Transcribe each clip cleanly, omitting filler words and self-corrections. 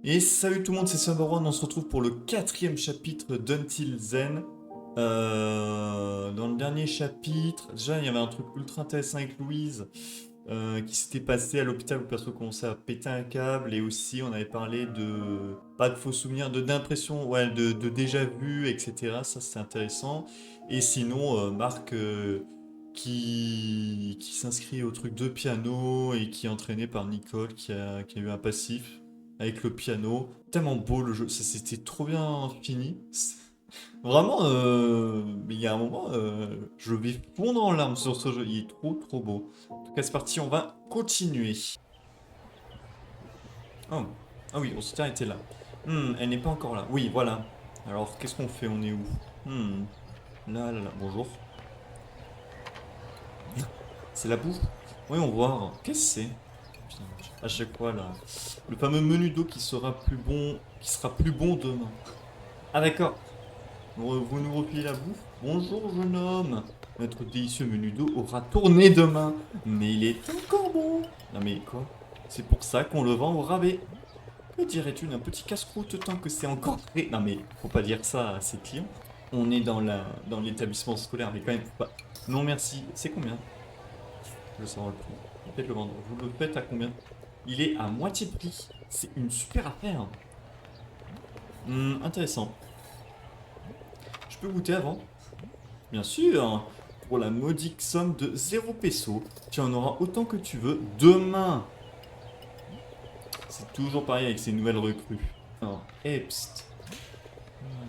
Et salut tout le monde, c'est Summerone, on se retrouve pour le quatrième chapitre d'Until Zen. Dans le dernier chapitre, déjà il y avait un truc ultra intéressant avec Louise qui s'était passé à l'hôpital où le perso commençait à péter un câble et aussi on avait parlé de, pas de faux souvenirs, d'impression, ouais, de déjà vu, etc. Ça c'est intéressant. Et sinon, Marc qui s'inscrit au truc de piano et qui est entraîné par Nicole qui a eu un passif avec le piano. Tellement beau le jeu, c'était trop bien fini. Vraiment, mais il y a un moment, je vais fondre en larmes sur ce jeu, il est trop trop beau. En tout cas, c'est parti, on va continuer. Oh, ah oui, on s'était arrêté là. Elle n'est pas encore là. Oui, voilà. Alors, qu'est-ce qu'on fait? On est où? Là, là, là. Bonjour. C'est la boue? Oui, on va voir. Qu'est-ce que c'est? Putain, à chaque fois là. Le fameux menu d'eau qui sera plus bon demain. Ah d'accord. Vous nous repliez la bouffe? Bonjour jeune homme. Notre délicieux menu d'eau aura tourné demain. Mais il est encore bon. Non mais quoi? C'est pour ça qu'on le vend au rabais. Que dirais-tu d'un petit casse-croûte tant que c'est encore frais? Non mais faut pas dire ça à ses clients. On est dans l'établissement scolaire, mais quand même faut pas. Non merci. C'est combien? Je sens le prix. Peut-être le vendre. Vous le faites à combien? Il est à moitié de prix. C'est une super affaire. Intéressant. Je peux goûter avant? Bien sûr. Pour la modique somme de 0 peso, tu en auras autant que tu veux demain. C'est toujours pareil avec ces nouvelles recrues. Alors, Epst.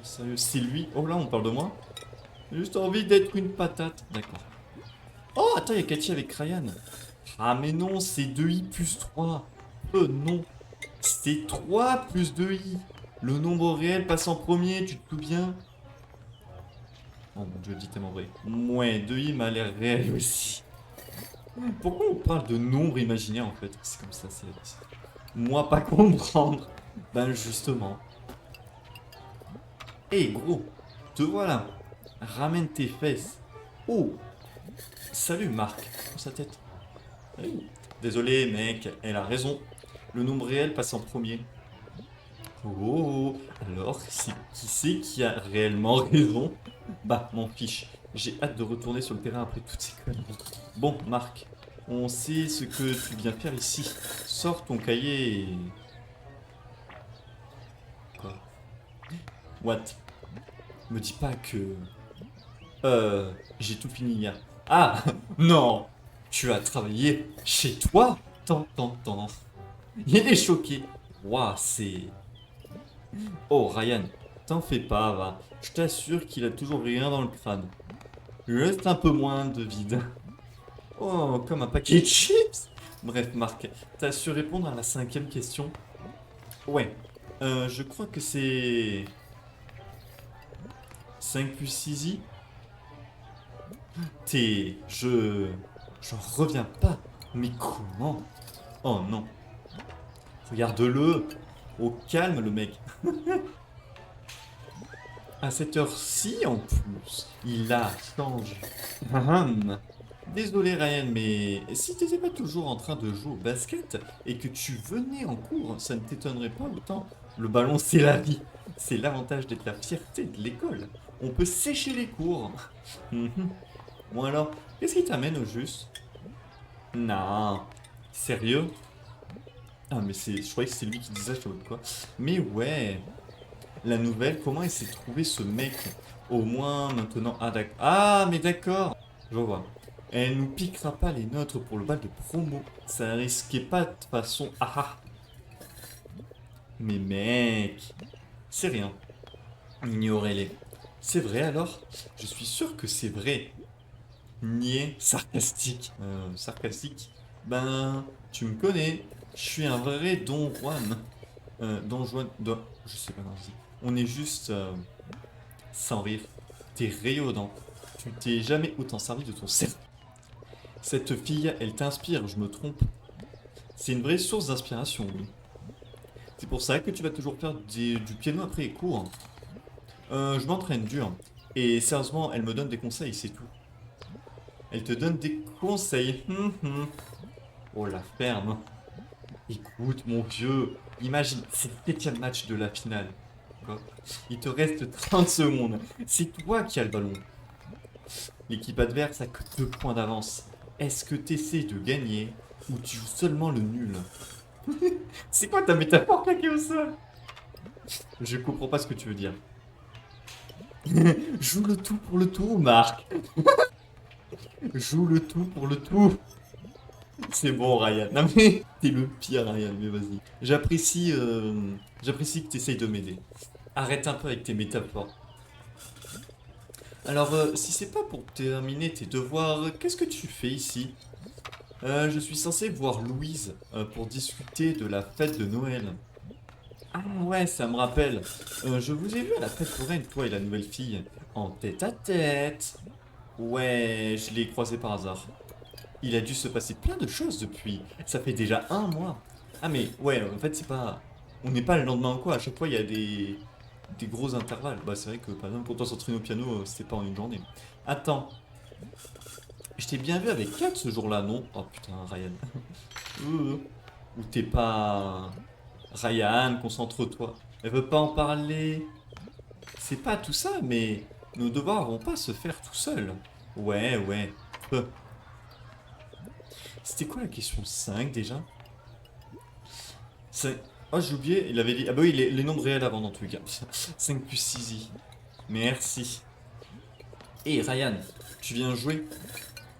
Sérieux, c'est lui? Oh là, on parle de moi? J'ai juste envie d'être une patate. D'accord. Oh, attends, il y a Cathy avec Ryan. Ah, mais non, c'est 2i plus 3. Non. C'est 3 plus 2i. Le nombre réel passe en premier, tu te souviens? Oh mon dieu, dis tellement vrai. Ouais, 2i m'a l'air réel aussi. Pourquoi on parle de nombre imaginaire en fait? C'est comme ça, c'est... Moi pas comprendre. Ben justement. Hé gros, te voilà. Ramène tes fesses. Oh, salut Marc. Oh, sa tête. Hey. Désolé mec, elle a raison. Le nombre réel passe en premier. Oh, alors qui c'est qui a réellement raison? Bah, m'en fiche. J'ai hâte de retourner sur le terrain après toutes ces conneries. Bon, Marc, on sait ce que tu viens faire ici. Sors ton cahier et... Quoi? What? Me dis pas que... j'ai tout fini hier. Ah, non! Tu as travaillé chez toi? Tant. Il est choqué. Waouh, c'est... Oh, Ryan, t'en fais pas, va. Je t'assure qu'il a toujours rien dans le crâne. Juste un peu moins de vide. Oh, comme un paquet de chips. Bref, Marc, t'as su répondre à la cinquième question? Ouais. Je crois que c'est... 5 plus 6i. T'es... J'en reviens pas. Mais comment? Oh non. Regarde-le. Au calme, le mec. À cette heure-ci, en plus, il a changé. Ahem. Désolé Ryan, mais si t'étais pas toujours en train de jouer au basket et que tu venais en cours, ça ne t'étonnerait pas autant. Le ballon, c'est la vie. C'est l'avantage d'être la fierté de l'école. On peut sécher les cours. Mhm. Bon alors, qu'est-ce qui t'amène au juste? Non. Sérieux? Ah mais c'est, je croyais que c'est lui qui disait ça, je sais pas quoi. Mais ouais. La nouvelle, comment elle s'est trouvée ce mec? Au moins maintenant. Ah d'accord. Ah mais d'accord. Je vois. Elle nous piquera pas les nôtres pour le bal de promo. Ça risquait pas de façon. Ah ah. Mais mec, c'est rien. Ignorez-les. C'est vrai alors? Je suis sûr que c'est vrai. Niais, sarcastique. Sarcastique. Ben, tu me connais. Je suis un vrai Don Juan. Don Juan. Je sais pas comment je dis. On est juste. Sans rire. T'es rayonnant. Tu t'es jamais autant servi de ton cerveau. Cette fille, elle t'inspire, je me trompe. C'est une vraie source d'inspiration, oui. C'est pour ça que tu vas toujours faire du piano après les cours. Je m'entraîne dur. Et sérieusement, elle me donne des conseils, c'est tout. Elle te donne des conseils. Oh la ferme. Écoute, mon vieux. Imagine, c'est le 7e match de la finale. D'accord. Il te reste 30 secondes. C'est toi qui as le ballon. L'équipe adverse a que 2 points d'avance. Est-ce que tu essaies de gagner ou tu joues seulement le nul? C'est quoi ta métaphore claquée au sol? Je comprends pas ce que tu veux dire. Joue le tout pour le tout, Marc. Joue le tout pour le tout. C'est bon, Ryan. Non mais, t'es le pire, Ryan, mais vas-y. J'apprécie que tu essayes de m'aider. Arrête un peu avec tes métaphores. Alors, si c'est pas pour terminer tes devoirs, qu'est-ce que tu fais ici? Je suis censé voir Louise pour discuter de la fête de Noël. Ah ouais, ça me rappelle. Je vous ai vu à la fête foraine, toi et la nouvelle fille, en tête à tête. Ouais, je l'ai croisé par hasard. Il a dû se passer plein de choses depuis. Ça fait déjà un mois. Ah mais ouais, en fait c'est pas... On n'est pas le lendemain ou quoi, à chaque fois il y a des gros intervalles. Bah c'est vrai que par exemple pour toi s'entraîner au piano, c'était pas en une journée. Attends, je t'ai bien vu avec Kat ce jour-là, non? Oh putain, Ryan. Ou t'es pas... Ryan, concentre-toi. Elle veut pas en parler. C'est pas tout ça, mais nos devoirs vont pas se faire tout seuls. Ouais, ouais. C'était quoi la question 5 déjà? C'est... Oh, j'ai oublié, il avait dit... Ah bah oui, les nombres réels avant dans tous les cas. 5 plus 6i. Merci. Hé Ryan, tu viens jouer?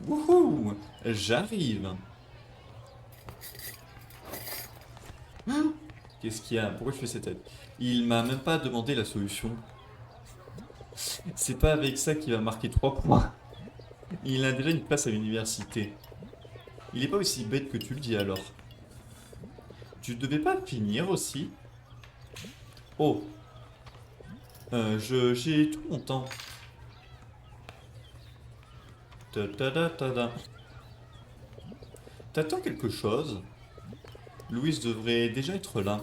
Wouhou! J'arrive. Qu'est-ce qu'il y a? Pourquoi je fais cette tête? Il m'a même pas demandé la solution. C'est pas avec ça qu'il va marquer 3 points. Il a déjà une place à l'université. Il est pas aussi bête que tu le dis alors. Tu devais pas finir aussi? Oh, j'ai tout mon temps. Ta-ta-da-ta-da. T'attends quelque chose? Louise devrait déjà être là.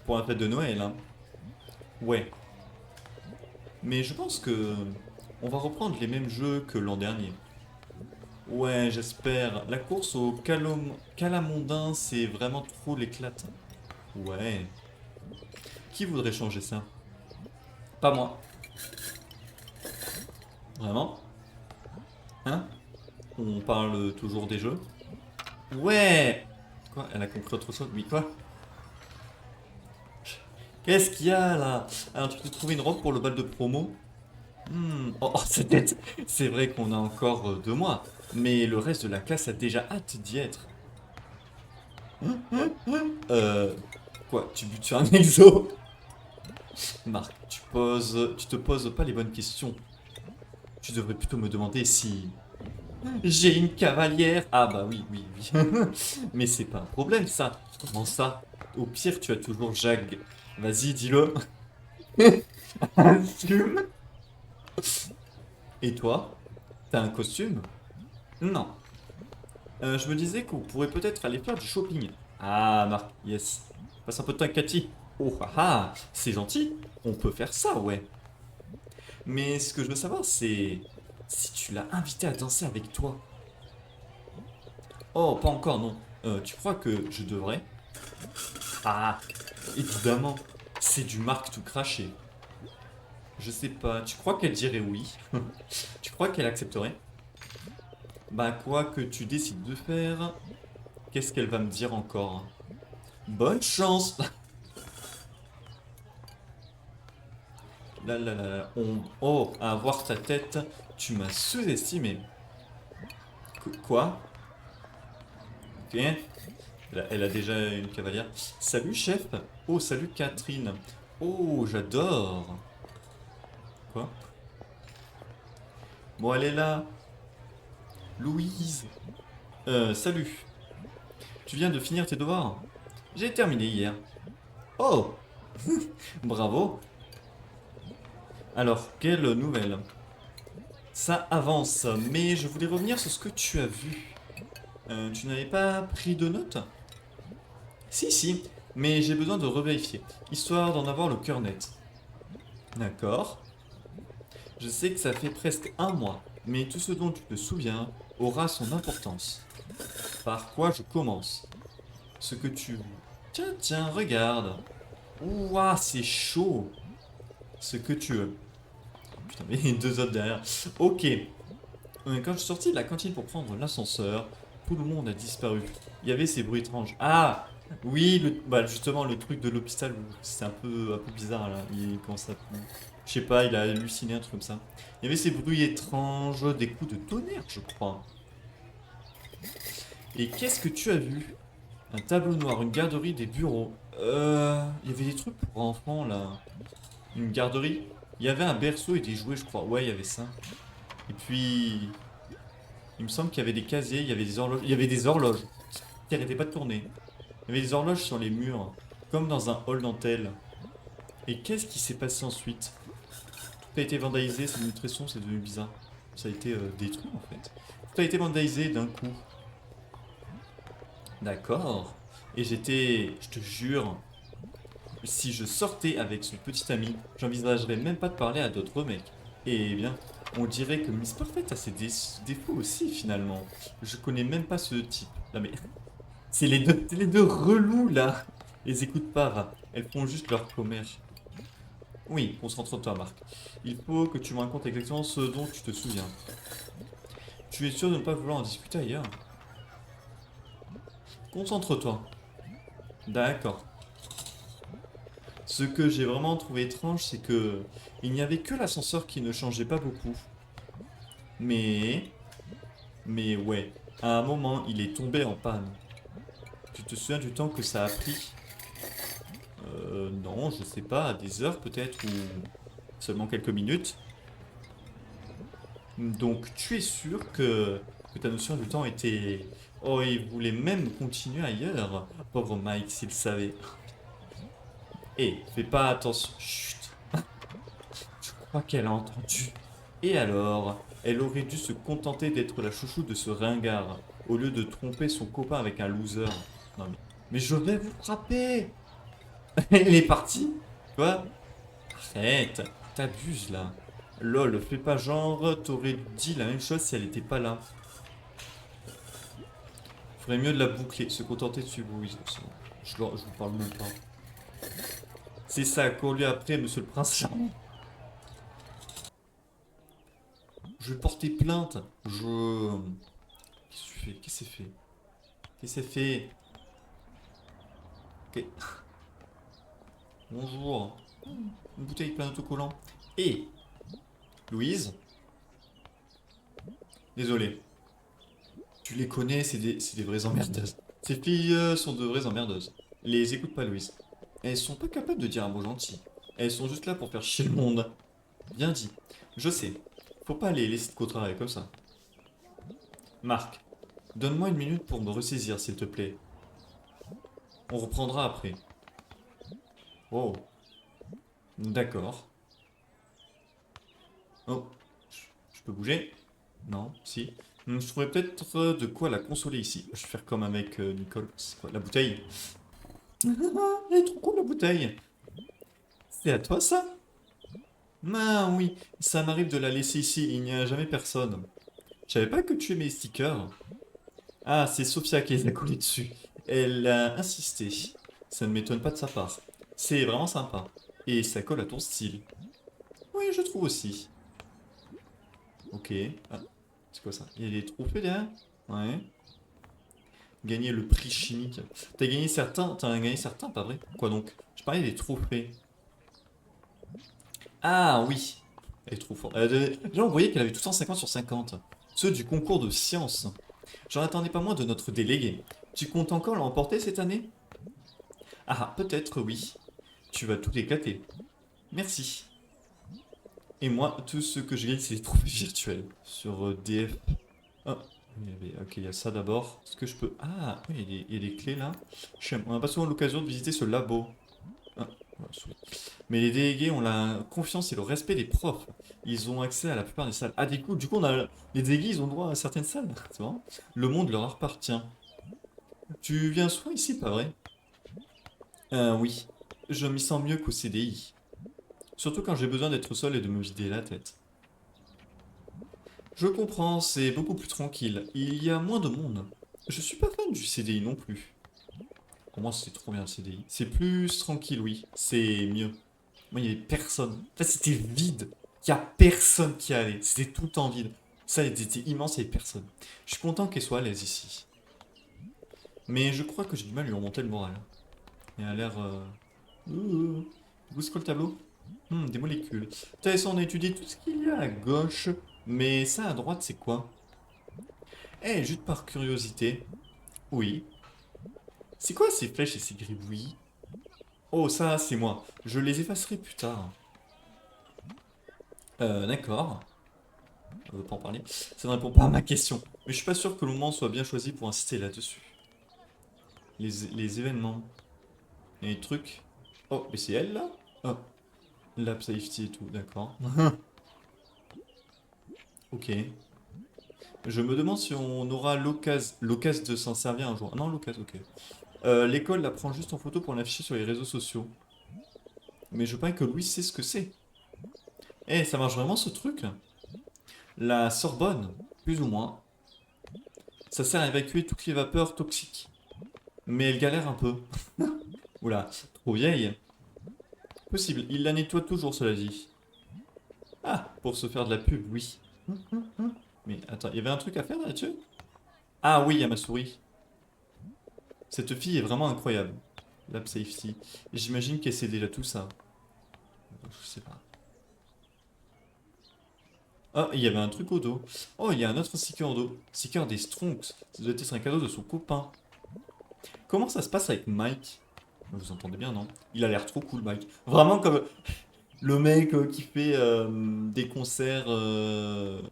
Pour la fête de Noël, hein. Ouais. Mais je pense que... On va reprendre les mêmes jeux que l'an dernier. Ouais, j'espère. La course au calamondin, c'est vraiment trop l'éclate. Ouais. Qui voudrait changer ça? Pas moi. Vraiment? Hein? On parle toujours des jeux? Ouais! Quoi? Elle a compris autre chose? Oui, quoi? Qu'est-ce qu'il y a là? Alors, tu peux trouver une robe pour le bal de promo? Oh, oh, cette tête! C'est vrai qu'on a encore 2 mois, mais le reste de la classe a déjà hâte d'y être. Euh. Quoi? Tu butes sur un exo? Marc, tu te poses pas les bonnes questions. Tu devrais plutôt me demander si j'ai une cavalière. Ah bah oui, oui, oui. Mais c'est pas un problème ça. Comment ça? Au pire, tu as toujours Jag. Vas-y, dis-le. Assume. Et toi? T'as un costume? Non. Je me disais qu'on pourrait peut-être aller faire du shopping. Ah, Marc, yes. Passe un peu de temps avec Cathy. Oh, ah, ah, c'est gentil. On peut faire ça, ouais. Mais ce que je veux savoir, c'est si tu l'as invité à danser avec toi. Oh, pas encore, non. Tu crois que je devrais? Ah, évidemment. C'est du Marc tout craché. Je sais pas, tu crois qu'elle dirait oui? Tu crois qu'elle accepterait? Bah quoi que tu décides de faire, qu'est-ce qu'elle va me dire encore? Bonne chance! Là là là là, Oh, à voir ta tête, tu m'as sous-estimé. Quoi? Ok. Elle a déjà une cavalière. Salut chef. Oh, salut Catherine. Oh, j'adore. Quoi? Bon, elle est là. Louise. Salut. Tu viens de finir tes devoirs? J'ai terminé hier. Oh, bravo. Alors, quelle nouvelle? Ça avance, mais je voulais revenir sur ce que tu as vu. Tu n'avais pas pris de notes? Si, si, mais j'ai besoin de revérifier, histoire d'en avoir le cœur net. D'accord. Je sais que ça fait presque un mois, mais tout ce dont tu te souviens aura son importance. Par quoi je commence? Ce que tu Tiens, tiens, regarde. Ouah, c'est chaud. Ce que tu veux. Putain, mais les deux autres derrière. Ok. Quand je suis sorti de la cantine pour prendre l'ascenseur, tout le monde a disparu. Il y avait ces bruits étranges. Ah oui, bah justement, le truc de l'hôpital, c'est un peu bizarre là. Il commence à. Je sais pas, il a halluciné un truc comme ça. Il y avait ces bruits étranges, des coups de tonnerre, je crois. Et qu'est-ce que tu as vu? Un tableau noir, une garderie, des bureaux. Il y avait des trucs pour enfants là. Une garderie. Il y avait un berceau et des jouets, je crois. Ouais, il y avait ça. Et puis, il me semble qu'il y avait des casiers, il y avait des horloges. Il y avait des horloges qui arrêtaient pas de tourner. Il y avait des horloges sur les murs, comme dans un hall dentelle. Et qu'est-ce qui s'est passé ensuite? Tout a été vandalisé, c'est devenu très sombre, c'est devenu bizarre. Ça a été détruit en fait. Tout a été vandalisé d'un coup. D'accord. Et je te jure, si je sortais avec son petit ami, j'envisagerais même pas de parler à d'autres mecs. Et bien, on dirait que Miss Perfect a ses défauts aussi finalement. Je connais même pas ce type. Non mais, c'est les deux relous là. Les écoute pas, elles font juste leur commerce. Oui, concentre-toi Marc. Il faut que tu me racontes exactement ce dont tu te souviens. Tu es sûr de ne pas vouloir en discuter ailleurs? Concentre-toi. D'accord. Ce que j'ai vraiment trouvé étrange, c'est que il n'y avait que l'ascenseur qui ne changeait pas beaucoup. Mais, mais ouais, à un moment, il est tombé en panne. Tu te souviens du temps que ça a pris? Non, je sais pas, des heures peut-être ou seulement quelques minutes. Donc, tu es sûr que ta notion du temps était... Oh, il voulait même continuer ailleurs. Pauvre Mike, s'il savait. Eh, fais pas attention. Chut. Je crois qu'elle a entendu. Et alors, elle aurait dû se contenter d'être la chouchou de ce ringard, au lieu de tromper son copain avec un loser. Non mais je vais vous frapper. Elle est partie. Quoi? Arrête, t'abuses là. Lol, fais pas genre, t'aurais dit la même chose si elle était pas là. Faudrait mieux de la boucler, se contenter de suivre Louise. Je vous parle même pas. C'est ça, cours lui après, monsieur le prince charmant. Je vais porter plainte. Je. Qu'est-ce que tu fais? Qu'est-ce que c'est fait? Qu'est-ce que c'est fait? Ok. Bonjour. Une bouteille plein d'autocollant. Et Louise, désolé. Tu les connais, c'est des vraies emmerdeuses. Ces filles sont de vraies emmerdeuses. Les écoute pas, Louise. Elles sont pas capables de dire un mot gentil. Elles sont juste là pour faire chier le monde. Bien dit. Je sais. Faut pas les laisser de côté comme ça. Marc, donne-moi une minute pour me ressaisir, s'il te plaît. On reprendra après. Oh, d'accord. Oh, je peux bouger? Non, si. Je trouverais peut-être de quoi la consoler ici. Je vais faire comme avec Nicole. C'est quoi, la bouteille? Elle est trop cool la bouteille. C'est à toi ça? Ah oui, ça m'arrive de la laisser ici, il n'y a jamais personne. Je savais pas que tu aimais les stickers. Ah, c'est Sophia qui les a collés dessus. Elle a insisté. Ça ne m'étonne pas de sa part. C'est vraiment sympa. Et ça colle à ton style. Oui, je trouve aussi. Ok. Ah, c'est quoi ça? Il y a des trophées derrière? Ouais. Gagner le prix chimique. T'en as gagné certains, pas vrai? Quoi donc? Je parlais des trophées. Ah oui. Elle est trop forte. Là, on voyait qu'elle avait tout 150 sur 50. Ceux du concours de sciences. J'en attendais pas moins de notre délégué. Tu comptes encore l'emporter cette année? Ah, peut-être oui. Tu vas tout éclater. Merci. Et moi, tout ce que je gagne, c'est des trophées virtuels. Sur DF. Ah, ok, il y a ça d'abord. Est-ce que je peux... Ah, oui, il y a des clés là. On n'a pas souvent l'occasion de visiter ce labo. Ah, voilà, souris. Mais les délégués ont la confiance et le respect des profs. Ils ont accès à la plupart des salles. Ah, du coup, les délégués, ils ont droit à certaines salles. C'est marrant. Le monde leur appartient. Tu viens souvent ici, pas vrai? Oui. Je m'y sens mieux qu'au CDI. Surtout quand j'ai besoin d'être seul et de me vider la tête. Je comprends, c'est beaucoup plus tranquille. Il y a moins de monde. Je suis pas fan du CDI non plus. Pour moi, c'est trop bien le CDI. C'est plus tranquille, oui. C'est mieux. Moi, il n'y avait personne. En fait, c'était vide. Il n'y a personne qui allait. C'était tout le temps vide. Ça, c'était immense, il n'y avait personne. Je suis content qu'elle soit à l'aise ici. Mais je crois que j'ai du mal à lui remonter le moral. Il a l'air... Vous, c'est quoi le tableau? Des molécules. Intéressant, on a étudié tout ce qu'il y a à gauche. Mais ça, à droite, c'est quoi? Eh, juste par curiosité. Oui. C'est quoi ces flèches et ces gribouillis? Oh, ça, c'est moi. Je les effacerai plus tard. D'accord. On veut pas en parler. Ça ne répond pas à ma question. Mais je suis pas sûr que le moment soit bien choisi pour insister là-dessus. Les événements. Et les trucs. Oh, mais c'est elle là? Oh, lab safety et tout, d'accord. Ok. Je me demande si on aura l'occasion de s'en servir un jour. Ah non, l'occasion, ok. L'école la prend juste en photo pour l'afficher sur les réseaux sociaux. Mais je parie que Louis sait ce que c'est. Eh, ça marche vraiment ce truc? La Sorbonne, plus ou moins, ça sert à évacuer toutes les vapeurs toxiques. Mais elle galère un peu. Oula, trop vieille. Possible, il la nettoie toujours, cela dit. Ah, pour se faire de la pub, oui. Mais attends, il y avait un truc à faire là-dessus? Ah oui, il y a ma souris. Cette fille est vraiment incroyable. Lab Safety. J'imagine qu'elle sait déjà tout ça. Je sais pas. Ah, il y avait un truc au dos. Oh, il y a un autre sticker au dos. Sticker des Strongs. Ça doit être un cadeau de son copain. Comment ça se passe avec Mike? Vous entendez bien, non? Il a l'air trop cool, Mike. Vraiment comme le mec qui fait des concerts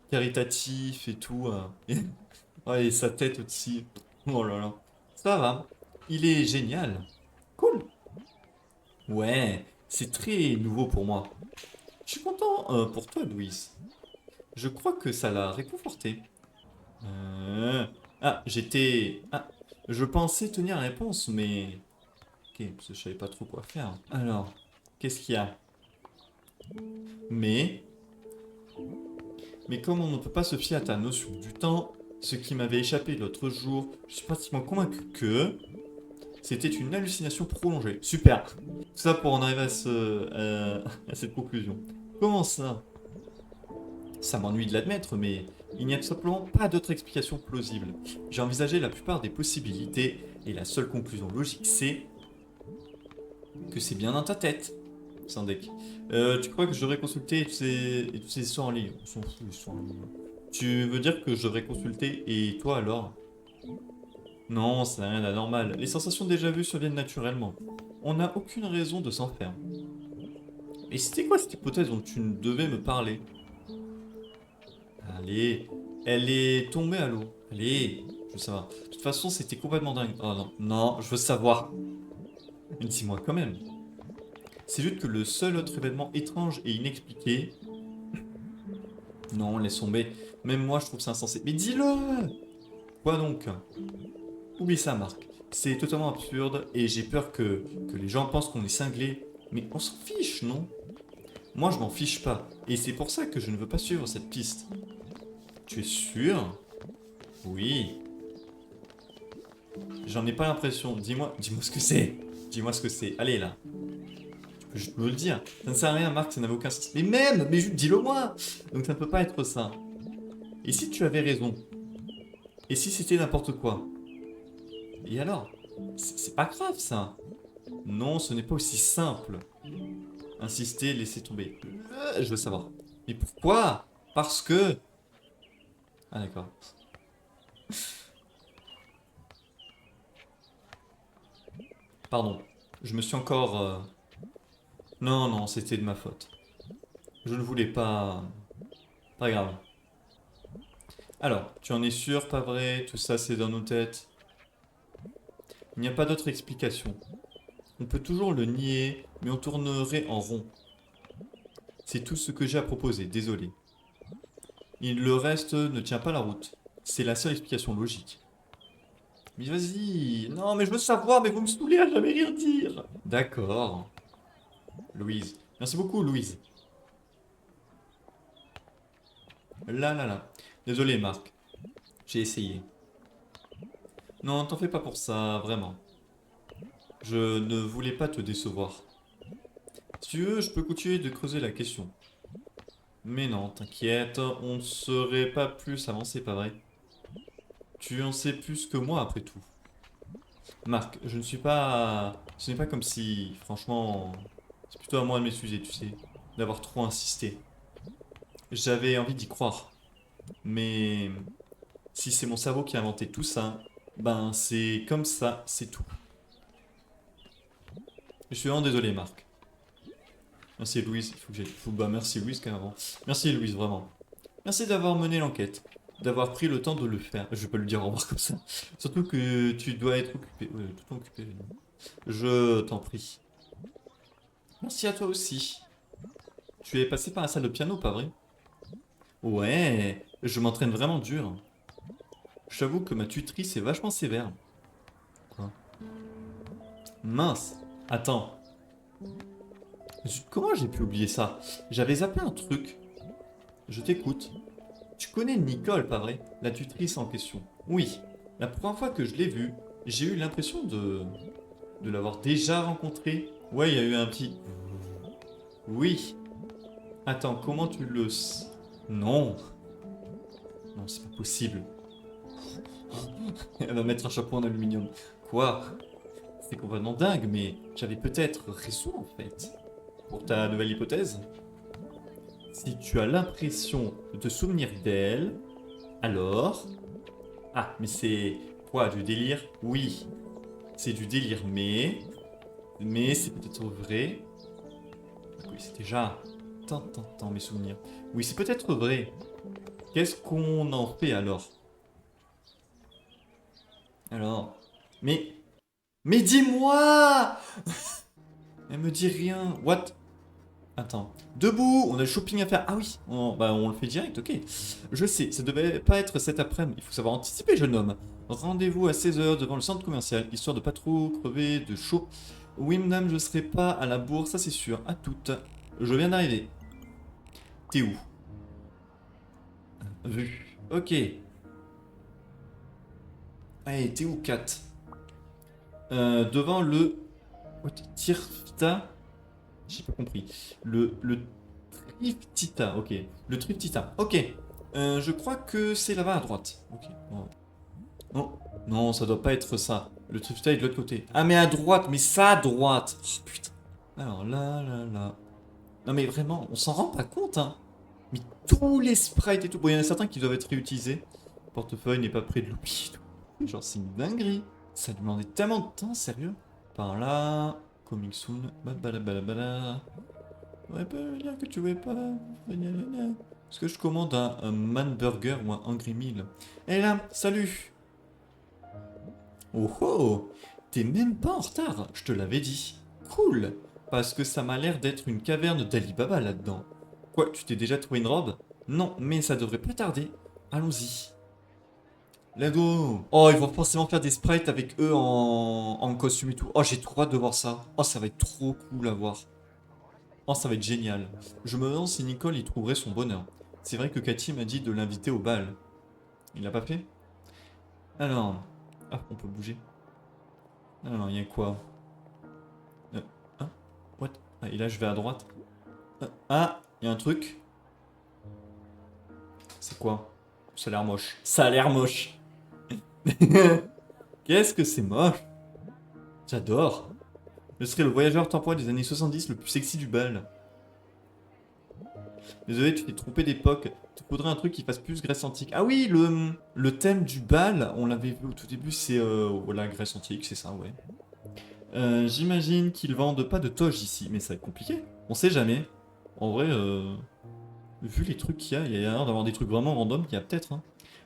caritatifs et tout. Ouais, et sa tête aussi. Oh là là. Ça va. Il est génial. Cool. Ouais, c'est très nouveau pour moi. Je suis content pour toi, Louise. Je crois que ça l'a réconforté. Euh, Ah, j'étais... Ah, je pensais tenir la réponse, mais... Ok, parce que je savais pas trop quoi faire. Alors, qu'est-ce qu'il y a? Mais... Mais comme on ne peut pas se fier à ta notion du temps, ce qui m'avait échappé l'autre jour, je suis pratiquement convaincu que... C'était une hallucination prolongée. Super. Tout ça pour en arriver à cette conclusion. Comment ça? Ça m'ennuie de l'admettre, mais il n'y a tout simplement pas d'autre explication plausible. J'ai envisagé la plupart des possibilités, et la seule conclusion logique, c'est que c'est bien dans ta tête, Sandek. Tu crois que je devrais consulter toutes ces histoires en ligne? On s'en fout, les histoires en ligne. Tu veux dire que je devrais consulter, et toi alors? Non, c'est rien d'anormal. Les sensations déjà vues surviennent naturellement. On n'a aucune raison de s'en faire. Et c'était quoi cette hypothèse dont tu devais me parler? Allez, elle est tombée à l'eau. Allez, je veux savoir. De toute façon, c'était complètement dingue. Oh non, non, je veux savoir. Dis-moi quand même. C'est juste que le seul autre événement étrange et inexpliqué... Non, laisse tomber. Même moi, je trouve ça insensé. Mais dis-le! Quoi donc? Oublie ça, Marc. C'est totalement absurde et j'ai peur que les gens pensent qu'on est cinglé. Mais on s'en fiche, non? Moi, je m'en fiche pas. Et c'est pour ça que je ne veux pas suivre cette piste. Tu es sûr? Oui. J'en ai pas l'impression. Dis-moi ce que c'est. Dis-moi ce que c'est. Allez là. Tu peux juste me le dire. Ça ne sert à rien, Marc, ça n'avait aucun sens. Mais même, mais juste dis-le moi. Donc ça ne peut pas être ça. Et si tu avais raison? Et si c'était n'importe quoi? Et alors? C'est pas grave ça. Non, ce n'est pas aussi simple. Insister, laisser tomber. Je veux savoir. Mais pourquoi? Parce que... Ah d'accord. Pardon. Je me suis encore... Non, non, c'était de ma faute. Je ne voulais pas... Pas grave. Alors, tu en es sûr, pas vrai? Tout ça, c'est dans nos têtes. Il n'y a pas d'autre explication. On peut toujours le nier, mais on tournerait en rond. C'est tout ce que j'ai à proposer, désolé. Et le reste ne tient pas la route. C'est la seule explication logique. Mais vas-y, non, mais je veux savoir, mais vous me saoulez à jamais rien dire. D'accord. Louise. Merci beaucoup, Louise. Là, là, là. Désolé, Marc. J'ai essayé. Non, t'en fais pas pour ça, vraiment. Je ne voulais pas te décevoir. Si tu veux, je peux continuer de creuser la question. Mais non, t'inquiète, on ne serait pas plus avancé, pas vrai? Tu en sais plus que moi après tout. Marc, je ne suis pas... Ce n'est pas comme si, franchement... C'est plutôt à moi de m'excuser, tu sais, d'avoir trop insisté. J'avais envie d'y croire. Mais si c'est mon cerveau qui a inventé tout ça, ben c'est comme ça, c'est tout. Je suis vraiment désolé, Marc. Merci Louise, il faut que j'aille. Bah merci Louise carrément. Merci Louise, vraiment. Merci d'avoir mené l'enquête, d'avoir pris le temps de le faire. Je vais pas le dire au revoir comme ça. Surtout que tu dois être occupé. Ouais, tout le temps occupé. Je t'en prie. Merci à toi aussi. Tu es passé par la salle de piano, pas vrai? Ouais, je m'entraîne vraiment dur. J'avoue que ma tutrice est vachement sévère. Quoi? Mince. Attends. Zut, comment j'ai pu oublier ça? J'avais zappé un truc. Je t'écoute. Tu connais Nicole, pas vrai? La tutrice en question. Oui. La première fois que je l'ai vue, j'ai eu l'impression de l'avoir déjà rencontrée. Ouais, il y a eu un petit... Oui. Attends, comment tu le... Non. Non, c'est pas possible. Elle va mettre un chapeau en aluminium. Quoi? C'est complètement dingue, mais j'avais peut-être raison en fait. Pour ta nouvelle hypothèse, si tu as l'impression de te souvenir d'elle, alors... Ah, mais c'est quoi, du délire? Oui, c'est du délire, mais... Mais c'est peut-être vrai. Ah oui, c'est déjà... Tant, mes souvenirs. Oui, c'est peut-être vrai. Qu'est-ce qu'on en fait alors? Alors... Mais... Mais dis-moi! Elle me dit rien. What? Attends. Debout, on a le shopping à faire. Ah oui, on le fait direct, ok. Je sais, ça devait pas être cet après-midi. Il faut savoir anticiper, jeune homme. Rendez-vous à 16 h devant le centre commercial, histoire de pas trop crever de chaud. Oui, madame, je serai pas à la bourse, ça c'est sûr. À toutes. Je viens d'arriver. T'es où? Vu. Ok. Allez, t'es où, Kat? Devant le... What? Tirfita? J'ai pas compris. Le Triftita, ok. Le Triftita, ok. Je crois que c'est là-bas à droite. Ok. Non, non, non, ça doit pas être ça. Le Triftita est de l'autre côté. Ah, mais à droite, mais ça à droite. Oh, putain. Alors là. Non, mais vraiment, on s'en rend pas compte, hein. Mais tous les sprites et tout. Bon, il y en a certains qui doivent être réutilisés. Le portefeuille n'est pas près de l'oubli. Genre, c'est une dinguerie. Ça demandait tellement de temps, sérieux. Par là. Coming soon. Bala. Ouais, peut dire que tu veux pas. Est-ce que je commande un Man Burger ou un Hungry Meal? Eh là, salut! Oh oh! T'es même pas en retard, je te l'avais dit. Cool! Parce que ça m'a l'air d'être une caverne d'Alibaba là-dedans. Quoi, tu t'es déjà trouvé une robe? Non, mais ça devrait pas tarder. Allons-y. Let's go! Oh, ils vont forcément faire des sprites avec eux en costume et tout. Oh, j'ai trop hâte de voir ça. Oh, ça va être trop cool à voir. Oh, ça va être génial. Je me demande si Nicole y trouverait son bonheur. C'est vrai que Cathy m'a dit de l'inviter au bal. Il l'a pas fait? Alors... Ah, on peut bouger. Alors, il y a quoi? Hein? What? Ah, et là, je vais à droite. Ah, il y a un truc. C'est quoi? Ça a l'air moche. Ça a l'air moche. Qu'est-ce que c'est moche? J'adore. Je serai le voyageur temporel des années 70 le plus sexy du bal. Désolé, tu t'es trompé d'époque. Tu faudrait un truc qui fasse plus Grèce antique. Ah oui, le thème du bal, on l'avait vu au tout début, c'est voilà, Grèce antique, c'est ça, ouais. J'imagine qu'ils vendent pas de toge ici, mais ça va être compliqué. On sait jamais. En vrai, vu les trucs qu'il y a, il y a l'air d'avoir des trucs vraiment random qu'il y a peut-être. Hein.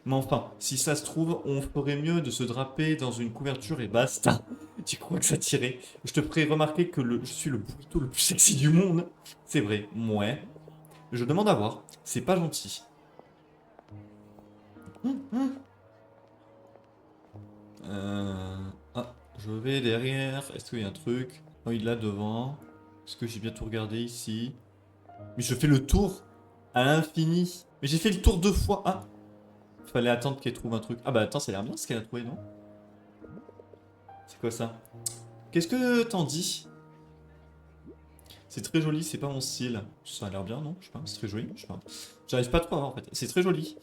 Mais enfin, si ça se trouve, on ferait mieux de se draper dans une couverture et basta. Tu crois que ça tirait? Je te ferai remarquer que je suis le burrito le plus sexy du monde. C'est vrai, ouais. Je demande à voir. C'est pas gentil. Ah, je vais derrière. Est-ce qu'il y a un truc? Oh, il est là devant. Est-ce que j'ai bien tout regardé ici? Mais je fais le tour à l'infini. Mais j'ai fait le tour 2 fois. Ah, fallait attendre qu'elle trouve un truc. Ah bah attends, ça a l'air bien ce qu'elle a trouvé, non? C'est quoi ça? Qu'est-ce que t'en dis? C'est très joli, c'est pas mon style. Ça a l'air bien, non? Je sais pas, c'est très joli, je sais pas. J'arrive pas trop à voir en fait. C'est très joli.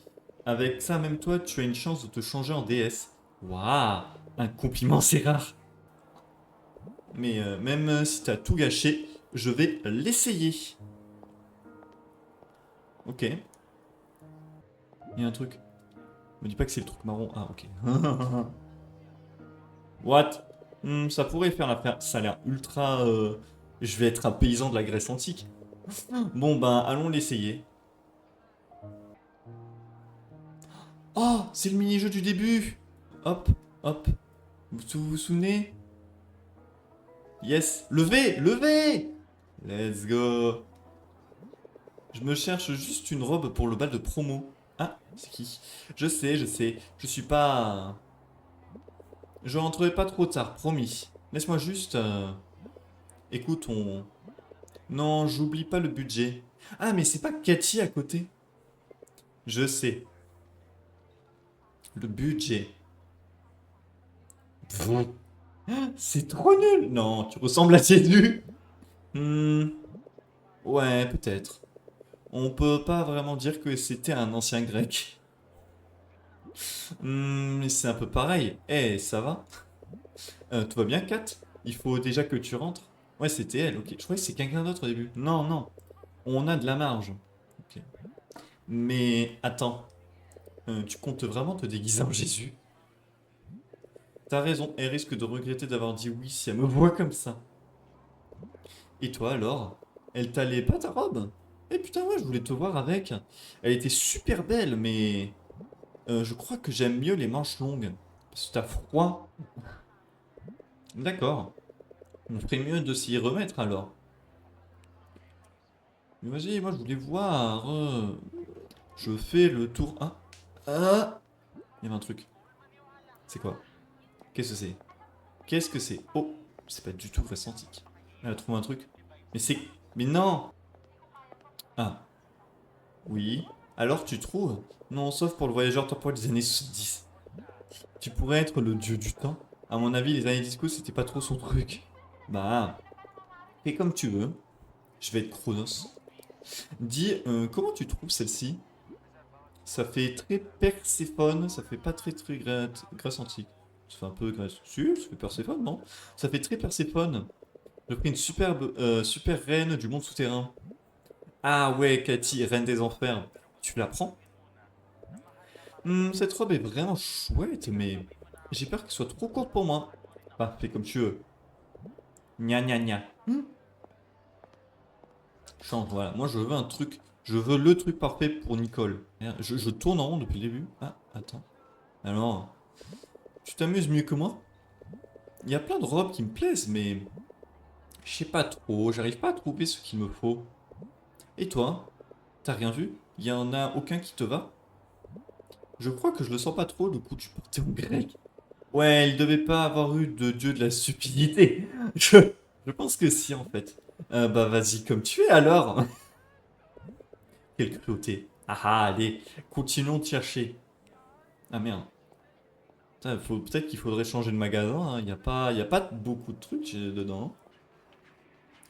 Avec ça, même toi, tu as une chance de te changer en déesse. Waouh! Un compliment, c'est rare. Mais même si t'as tout gâché, je vais l'essayer. Ok. Il y a un truc. Me dis pas que c'est le truc marron. Ah, ok. What? Ça pourrait faire l'affaire. Ça a l'air ultra. Je vais être un paysan de la Grèce antique. Bon, ben, allons l'essayer. Oh, c'est le mini-jeu du début! Hop, hop. Vous souvenez? Yes. Levez! Levez! Let's go. Je me cherche juste une robe pour le bal de promo. Ah, c'est qui? Je sais, je sais. Je suis pas. Je rentrerai pas trop tard, promis. Laisse-moi juste. Écoute, on. Non, j'oublie pas le budget. Ah, mais c'est pas Cathy à côté. Je sais. Le budget. Pfff. C'est trop nul. Non, tu ressembles à Jésus. Hmm. Ouais, peut-être. On peut pas vraiment dire que c'était un ancien grec. Mais c'est un peu pareil. Eh, ça va? Tout va bien, Kat? Il faut déjà que tu rentres. Ouais, c'était elle, ok. Je croyais que c'est quelqu'un d'autre au début. Non, non. On a de la marge. Ok. Mais attends, tu comptes vraiment te déguiser en Jésus? T'as raison, elle risque de regretter d'avoir dit oui si elle me voit comme ça. Et toi alors? Elle t'allait pas ta robe? Eh putain, ouais, je voulais te voir avec. Elle était super belle, mais je crois que j'aime mieux les manches longues. Parce que t'as froid. D'accord. On ferait mieux de s'y remettre alors. Mais vas-y, moi je voulais voir. Je fais le tour. Ah! Ah! Il y avait un truc. C'est quoi? Qu'est-ce que c'est? Qu'est-ce que c'est? Oh! C'est pas du tout Antique. Elle a trouvé un truc. Mais c'est. Mais non! Ah, oui. Alors tu trouves? Non, sauf pour le voyageur temporel des années 70. Tu pourrais être le dieu du temps. À mon avis, les années disco, c'était pas trop son truc. Bah, fais comme tu veux. Je vais être Chronos. Dis, comment tu trouves celle-ci? Ça fait très Perséphone, ça fait pas très très Grèce antique. Ça fait un peu Grèce. Si, ça fait Perséphone, non? Ça fait très Perséphone. J'ai pris une superbe, super reine du monde souterrain. Ah ouais, Cathy, reine des enfers. Tu la prends? Cette robe est vraiment chouette, mais j'ai peur qu'elle soit trop courte pour moi. Ah, fais comme tu veux. Gna gna gna. Change, voilà. Moi, je veux un truc. Je veux le truc parfait pour Nicole. Merde, je tourne en rond depuis le début. Ah, attends. Alors, tu t'amuses mieux que moi? Il y a plein de robes qui me plaisent, mais je sais pas trop. J'arrive pas à trouver ce qu'il me faut. Et toi? T'as rien vu? Il y en a aucun qui te va? Je crois que je le sens pas trop, le coup du panthéon grec. Ouais, il devait pas avoir eu de dieu de la stupidité. Je, je pense que si, en fait. Bah, vas-y, comme tu es alors. Quelle cruauté. Ah ah, allez, continuons de chercher. Ah merde. Putain, peut-être qu'il faudrait changer de magasin, hein. Y a pas beaucoup de trucs dedans.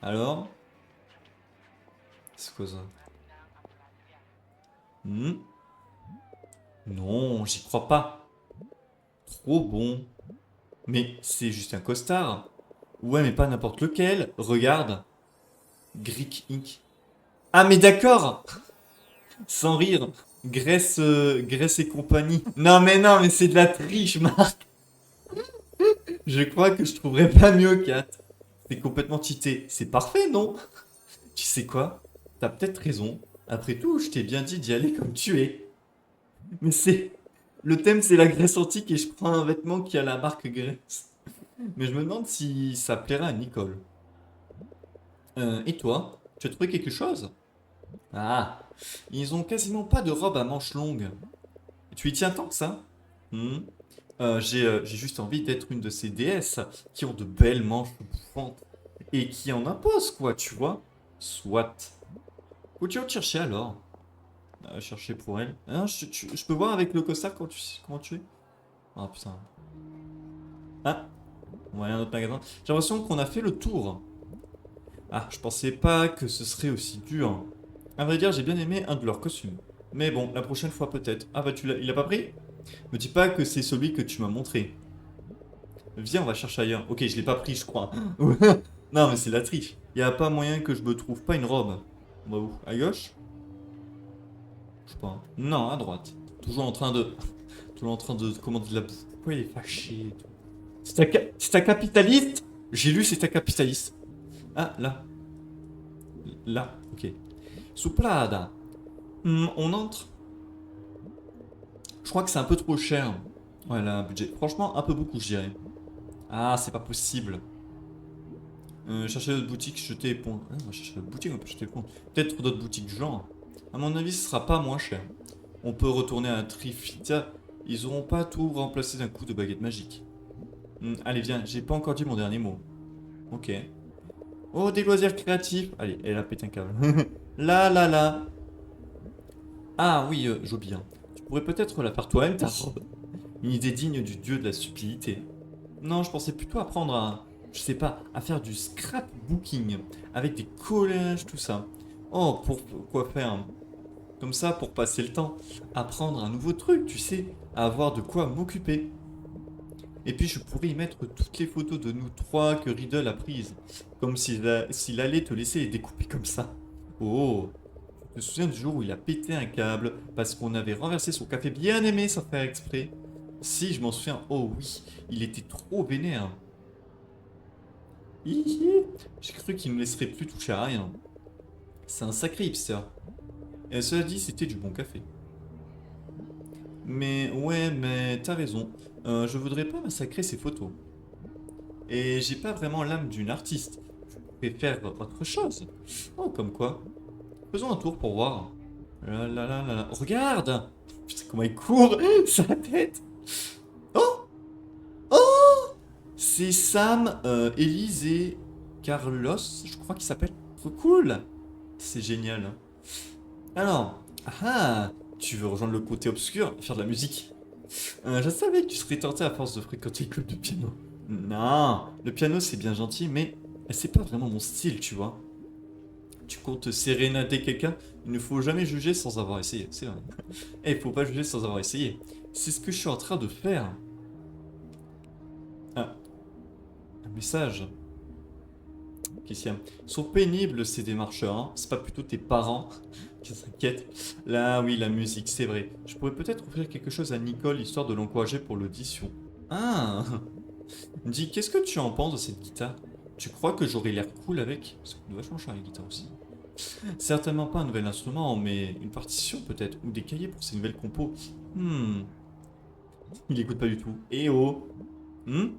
Alors, c'est quoi ça? Hmm. Non, j'y crois pas. Trop bon. Mais c'est juste un costard. Ouais, mais pas n'importe lequel. Regarde. Greek Inc. Ah, mais d'accord. Sans rire. Grèce, Grèce et compagnie. Non, mais c'est de la triche, Marc. Je crois que je trouverais pas mieux, Kat. C'est complètement cheaté. C'est parfait, non? Tu sais quoi? T'as peut-être raison. Après tout, je t'ai bien dit d'y aller comme tu es. Mais c'est... Le thème, c'est la Grèce antique et je prends un vêtement qui a la marque Grèce. Mais je me demande si ça plaira à Nicole. Et toi? Tu as trouvé quelque chose? Ah, ils ont quasiment pas de robe à manches longues. Tu y tiens tant que ça? Hmm. J'ai juste envie d'être une de ces déesses qui ont de belles manches bouffantes et qui en imposent, quoi, tu vois? Soit. Où tu vas te chercher alors? Chercher pour elle. Ah, je peux voir avec le costard comment tu es? Ah putain. Ah, On va aller à un autre magasin. J'ai l'impression qu'on a fait le tour. Ah, je pensais pas que ce serait aussi dur. À vrai dire, j'ai bien aimé un de leurs costumes. Mais bon, la prochaine fois peut-être. Ah bah il a pas pris? Me dis pas que c'est celui que tu m'as montré. Viens, on va chercher ailleurs. Ok, je l'ai pas pris, je crois. Non, mais c'est la triche. Y a pas moyen que je me trouve pas une robe. Bah où? À gauche? Je sais pas. Non, à droite. Toujours en train de... Toujours en train de commander de la bouffe. Pourquoi il est fâché et tout? C'est un capitaliste? J'ai lu c'est un capitaliste. Ah, là. Là, ok. Souplada. On entre. Je crois que c'est un peu trop cher. Voilà, un budget. Franchement, un peu beaucoup, je dirais. Ah, c'est pas possible. Chercher d'autres boutiques, jeter éponge. Ah, on va chercher d'autres boutiques, on peut jeter éponge. Peut-être d'autres boutiques du genre. À mon avis, ce sera pas moins cher. On peut retourner à Trifita. Ils auront pas tout remplacé d'un coup de baguette magique. Allez, viens, j'ai pas encore dit mon dernier mot. Ok. Oh, des loisirs créatifs. Allez, elle a pété un câble. Là, là, là. Ah oui, Joby, hein. Tu pourrais peut-être la faire toi-même, ta robe. Une idée digne du dieu de la subtilité. Non, je pensais plutôt apprendre à, je sais pas, à faire du scrapbooking avec des collages, tout ça. Oh, pour quoi faire? Comme ça, pour passer le temps. Apprendre un nouveau truc, tu sais, à avoir de quoi m'occuper. Et puis je pourrais y mettre toutes les photos de nous trois que Riddle a prises. Comme s'il allait te laisser les découper comme ça. Oh, je me souviens du jour où il a pété un câble parce qu'on avait renversé son café bien aimé sans faire exprès. Si, je m'en souviens. Oh oui, il était trop vénère. Hihi, j'ai cru qu'il ne me laisserait plus toucher à rien. C'est un sacré hipster. Et cela dit, c'était du bon café. Mais ouais, mais t'as raison. Je voudrais pas massacrer ces photos. Et j'ai pas vraiment l'âme d'une artiste. Je préfère autre chose. Oh, comme quoi. Faisons un tour pour voir. Là, là, là, là, là. Regarde! Putain, comment il court! Sa tête! Oh! Oh! C'est Sam, Elise et Carlos, je crois qu'il s'appelle. Trop cool! C'est génial, hein. Alors, ah! Tu veux rejoindre le côté obscur et faire de la musique? Je savais que tu serais tenté à force de fréquenter le club de piano. Non, le piano c'est bien gentil, mais c'est pas vraiment mon style, tu vois. Tu comptes sérénader quelqu'un, il ne faut jamais juger sans avoir essayé, c'est vrai. Eh, il faut pas juger sans avoir essayé. C'est ce que je suis en train de faire. Ah, un message. Qu'est-ce qu'il y a? Ils sont pénibles ces démarcheurs, hein. C'est pas plutôt tes parents qui s'inquiètent. Là, oui, la musique, c'est vrai. Je pourrais peut-être offrir quelque chose à Nicole histoire de l'encourager pour l'audition. Ah! Dis, qu'est-ce que tu en penses de cette guitare? Tu crois que j'aurais l'air cool avec? Ça coûte vachement cher la guitare aussi. Certainement pas un nouvel instrument, mais une partition peut-être, ou des cahiers pour ces nouvelles compos. Hmm, il écoute pas du tout. Eh oh! Hmm?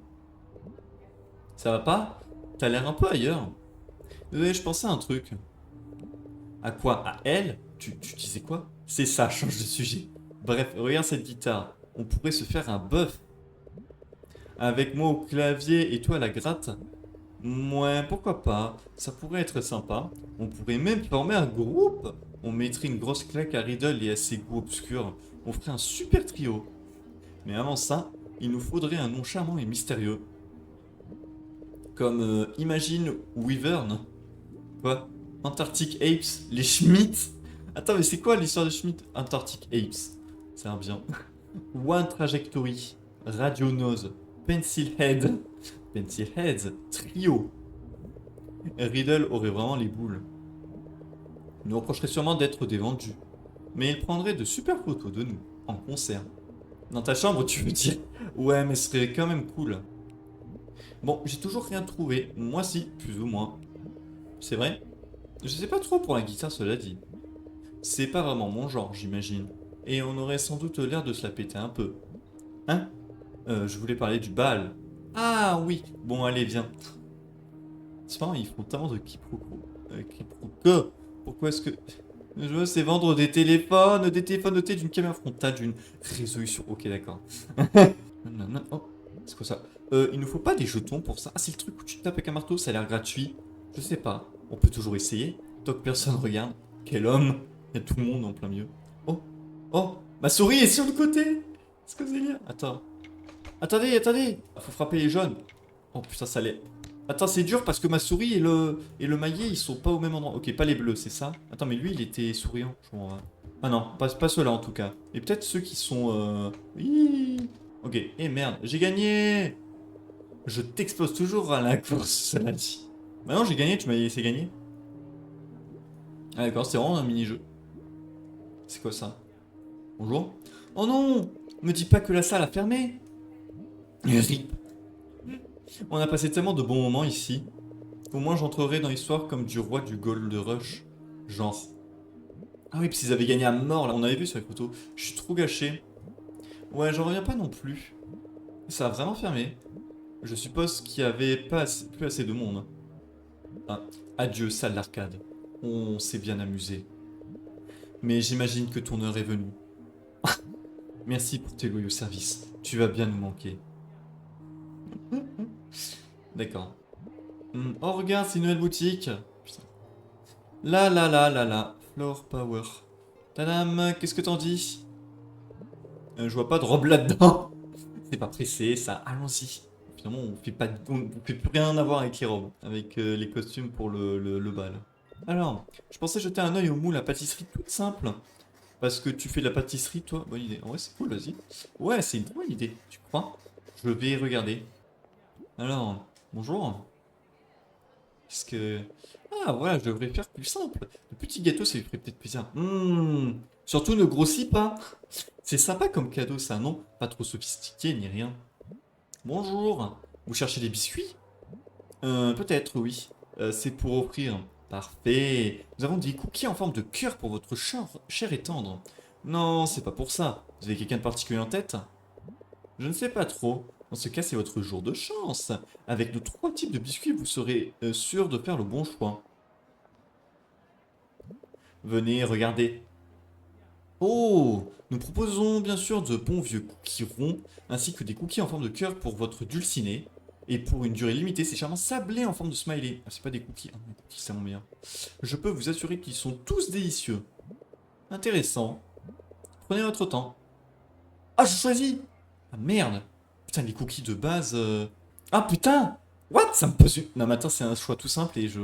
Ça va pas? T'as l'air un peu ailleurs. Désolé, je pensais à un truc. À quoi? À elle? Tu disais quoi? C'est ça, change de sujet. Bref, regarde cette guitare. On pourrait se faire un bœuf. Avec moi au clavier et toi à la gratte. Ouais, pourquoi pas? Ça pourrait être sympa. On pourrait même former un groupe. On mettrait une grosse claque à Riddle et à ses goûts obscurs. On ferait un super trio. Mais avant ça, il nous faudrait un nom charmant et mystérieux. Comme Imagine Wyvern. Quoi? Antarctic Apes? Les Schmitt? Attends, mais c'est quoi l'histoire de Schmitt? Antarctic Apes. Ça a l'air bien. One Trajectory. Radionose. Pencil Head. Pencil Heads. Trio. Riddle aurait vraiment les boules. Il nous reprocherait sûrement d'être des vendus. Mais il prendrait de super photos de nous, en concert. Dans ta chambre, tu veux dire? Ouais, mais ce serait quand même cool. Bon, j'ai toujours rien trouvé. Moi si, plus ou moins. C'est vrai? Je sais pas trop pour la guitare, cela dit. C'est pas vraiment mon genre, j'imagine. Et on aurait sans doute l'air de se la péter un peu. Hein? Je voulais parler du bal. Ah oui! Bon, allez, viens. C'est marrant, ils font tellement de quiproquos. Quiproquos. Pourquoi est-ce que... Je veux, c'est vendre des téléphones dotés d'une caméra frontale, d'une résolution. Ok, d'accord. Nanana. Oh, c'est quoi ça? Il nous faut pas des jetons pour ça. Ah, c'est le truc où tu tapes avec un marteau, ça a l'air gratuit. Je sais pas. On peut toujours essayer. Tant que personne regarde. Quel homme! Il y a tout le monde en plein milieu. Oh! Oh! Ma souris est sur le côté! C'est quoi ce délire? Attends. Attendez, attendez! Faut frapper les jaunes. Oh putain, ça l'est. Attends, c'est dur parce que ma souris et le maillet, ils sont pas au même endroit. Ok, pas les bleus, c'est ça? Attends, mais lui, il était souriant. Je comprends pas. Ah non, pas ceux-là en tout cas. Et peut-être ceux qui sont... Oui. Ok, et merde, j'ai gagné! Je t'explose toujours à la course, cela dit. Maintenant j'ai gagné, tu m'as laissé gagner. Ah d'accord, c'est vraiment un mini-jeu. C'est quoi ça? Bonjour? Oh non! Me dis pas que la salle a fermé! RIP. On a passé tellement de bons moments ici. Au moins j'entrerai dans l'histoire comme du roi du Gold Rush. Genre. Ah oui, parce qu'ils avaient gagné à mort là, on avait vu sur les photos. Je suis trop gâché. Ouais, j'en reviens pas non plus. Ça a vraiment fermé. Je suppose qu'il y avait pas plus assez de monde. Ah, adieu, salle d'arcade. On s'est bien amusé. Mais j'imagine que ton heure est venue. Merci pour tes loyaux services. Tu vas bien nous manquer. D'accord. Oh, regarde, c'est une nouvelle boutique. Putain. Là. Floor Power. Tadam, qu'est-ce que t'en dis? Je vois pas de robe là-dedans. C'est pas pressé, ça. Allons-y. Finalement, on fait plus rien à voir avec les robes. Avec les costumes pour le bal. Alors, je pensais jeter un œil au moule à pâtisserie toute simple. Parce que tu fais de la pâtisserie, toi. Bonne idée. Ouais, c'est cool, vas-y. Ouais, c'est une bonne idée, tu crois? Je vais regarder. Alors, bonjour. Qu'est-ce que... Ah, voilà, je devrais faire plus simple. Le petit gâteau, ça lui ferait peut-être plaisir. Surtout, ne grossis pas. C'est sympa comme cadeau, ça, non? Pas trop sophistiqué, ni rien. Bonjour. Vous cherchez des biscuits? Peut-être, oui. C'est pour offrir. Parfait. Nous avons des cookies en forme de cœur pour votre chair et tendre. Non, c'est pas pour ça. Vous avez quelqu'un de particulier en tête? Je ne sais pas trop. Dans ce cas, c'est votre jour de chance. Avec nos 3 types de biscuits, vous serez sûr de faire le bon choix. Venez, regardez. Oh! Nous proposons bien sûr de bons vieux cookies ronds, ainsi que des cookies en forme de cœur pour votre dulciné. Et pour une durée limitée, c'est charmant sablé en forme de smiley. Ah, c'est pas des cookies. Ah, les cookies, c'est mon meilleur. Je peux vous assurer qu'ils sont tous délicieux. Intéressant. Prenez votre temps. Ah, je choisis! Ah merde! Putain, les cookies de base. Ah putain! What? Ça me pose une. Non, mais attends, c'est un choix tout simple et je.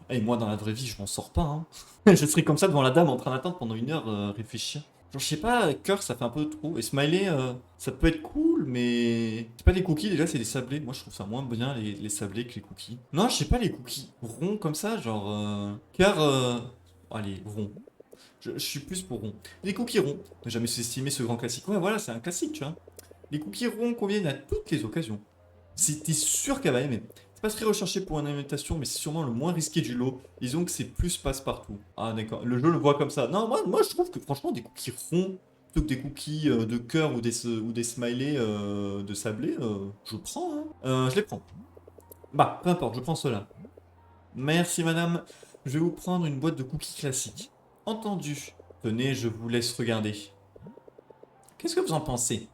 Et moi, dans la vraie vie, je m'en sors pas, hein. Je serais comme ça devant la dame en train d'attendre pendant 1 heure, réfléchir. Genre, je sais pas, cœur, ça fait un peu trop. Et smiley, ça peut être cool, mais. C'est pas des cookies, déjà, c'est des sablés. Moi, je trouve ça moins bien, les sablés, que les cookies. Non, je sais pas, les cookies ronds comme ça, genre. Cœur. Allez, rond. Je suis plus pour rond. Les cookies ronds. Ne jamais sous-estimer ce grand classique. Ouais, voilà, c'est un classique, tu vois. Les cookies ronds conviennent à toutes les occasions. C'était sûr qu'elle va aimer. C'est pas très recherché pour une alimentation, mais c'est sûrement le moins risqué du lot. Disons que c'est plus passe-partout. Ah d'accord, le jeu le voit comme ça. Non, moi je trouve que franchement des cookies ronds, plutôt que des cookies de cœur ou des smileys de sablé, je prends, hein. Je les prends. Bah, peu importe, je prends cela. Merci madame. Je vais vous prendre une boîte de cookies classiques. Entendu. Tenez, je vous laisse regarder. Qu'est-ce que vous en pensez?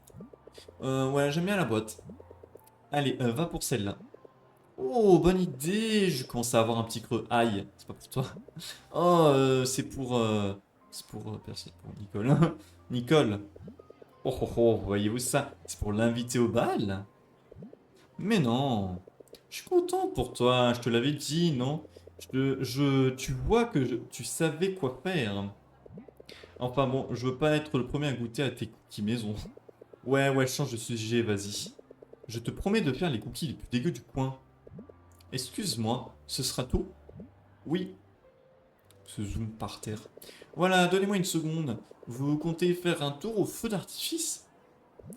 Ouais, j'aime bien la boîte. Allez, va pour celle-là. Oh, bonne idée! Je commence à avoir un petit creux. Aïe, c'est pas pour toi. Oh, c'est pour... c'est pour... personne, pour Nicole. Nicole. Oh, oh, oh, voyez-vous ça? C'est pour l'inviter au bal? Mais non. Je suis content pour toi, je te l'avais dit, non? Tu vois que tu savais quoi faire. Enfin bon, je veux pas être le premier à goûter à tes cookies maison. Ouais, change de sujet, vas-y. Je te promets de faire les cookies les plus dégueux du coin. Excuse-moi, ce sera tout? Oui. Ce zoom par terre. Voilà, donnez-moi une seconde. Vous comptez faire un tour au feu d'artifice?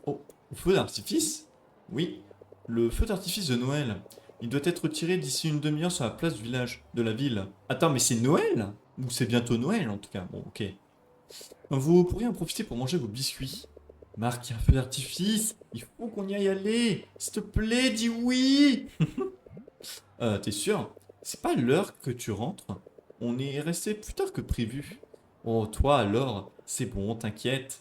Oh, au feu d'artifice? Oui. Le feu d'artifice de Noël. Il doit être tiré d'ici une demi-heure sur la place du village, de la ville. Attends, mais c'est Noël? Ou c'est bientôt Noël en tout cas. Bon, ok. Vous pourriez en profiter pour manger vos biscuits. Marc, il y a un feu d'artifice. Il faut qu'on y aille aller. S'il te plaît, dis oui. T'es sûr? C'est pas l'heure que tu rentres? On est resté plus tard que prévu. Oh, toi alors, c'est bon, t'inquiète.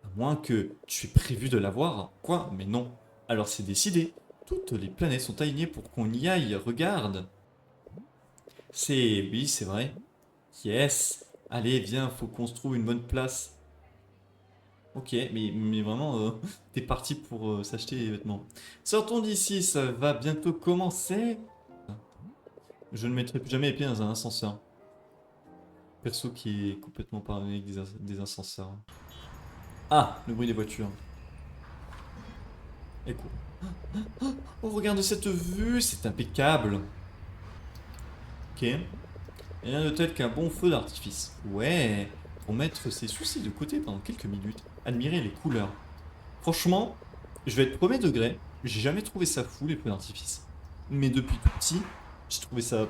À moins que tu aies prévu de l'avoir. Quoi? Mais non. Alors c'est décidé. Toutes les planètes sont alignées pour qu'on y aille, regarde. Oui, c'est vrai. Yes. Allez, viens, faut qu'on se trouve une bonne place. Ok, mais vraiment, t'es parti pour s'acheter des vêtements. Sortons d'ici, ça va bientôt commencer. Je ne mettrai plus jamais les pieds dans un ascenseur. Perso qui est complètement paranoïaque des ascenseurs. Ah, le bruit des voitures. Écoute. Oh, regarde cette vue, c'est impeccable. Ok. Rien de tel qu'un bon feu d'artifice. Ouais. Pour mettre ses soucis de côté pendant quelques minutes, admirer les couleurs. Franchement, je vais être premier degré. J'ai jamais trouvé ça fou, les feux d'artifice. Mais depuis tout petit, j'ai trouvé ça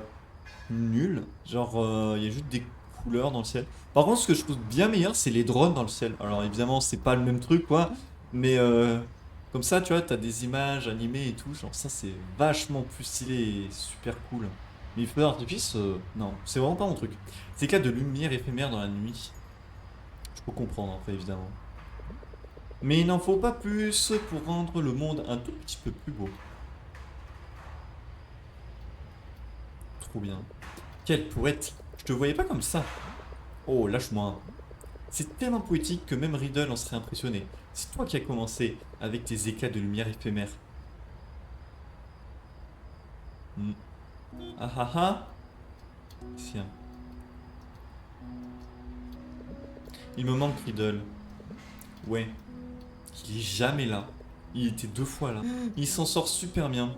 nul. Genre, il y a juste des couleurs dans le ciel. Par contre, ce que je trouve bien meilleur, c'est les drones dans le ciel. Alors évidemment, c'est pas le même truc, quoi. Mais comme ça, tu vois, t'as des images animées et tout. Genre ça, c'est vachement plus stylé et super cool. Mais les feux d'artifice, non, c'est vraiment pas mon truc. C'est cas de lumière éphémère dans la nuit. Je peux comprendre après, évidemment. Mais il n'en faut pas plus pour rendre le monde un tout petit peu plus beau. Trop bien. Quelle poète. Je te voyais pas comme ça. Oh, lâche-moi. C'est tellement poétique que même Riddle en serait impressionné. C'est toi qui as commencé avec tes éclats de lumière éphémères. Hmm. Ah ah ah. Tiens. Il me manque Riddle. Ouais. Il est jamais là. Il était 2 fois là. Il s'en sort super bien.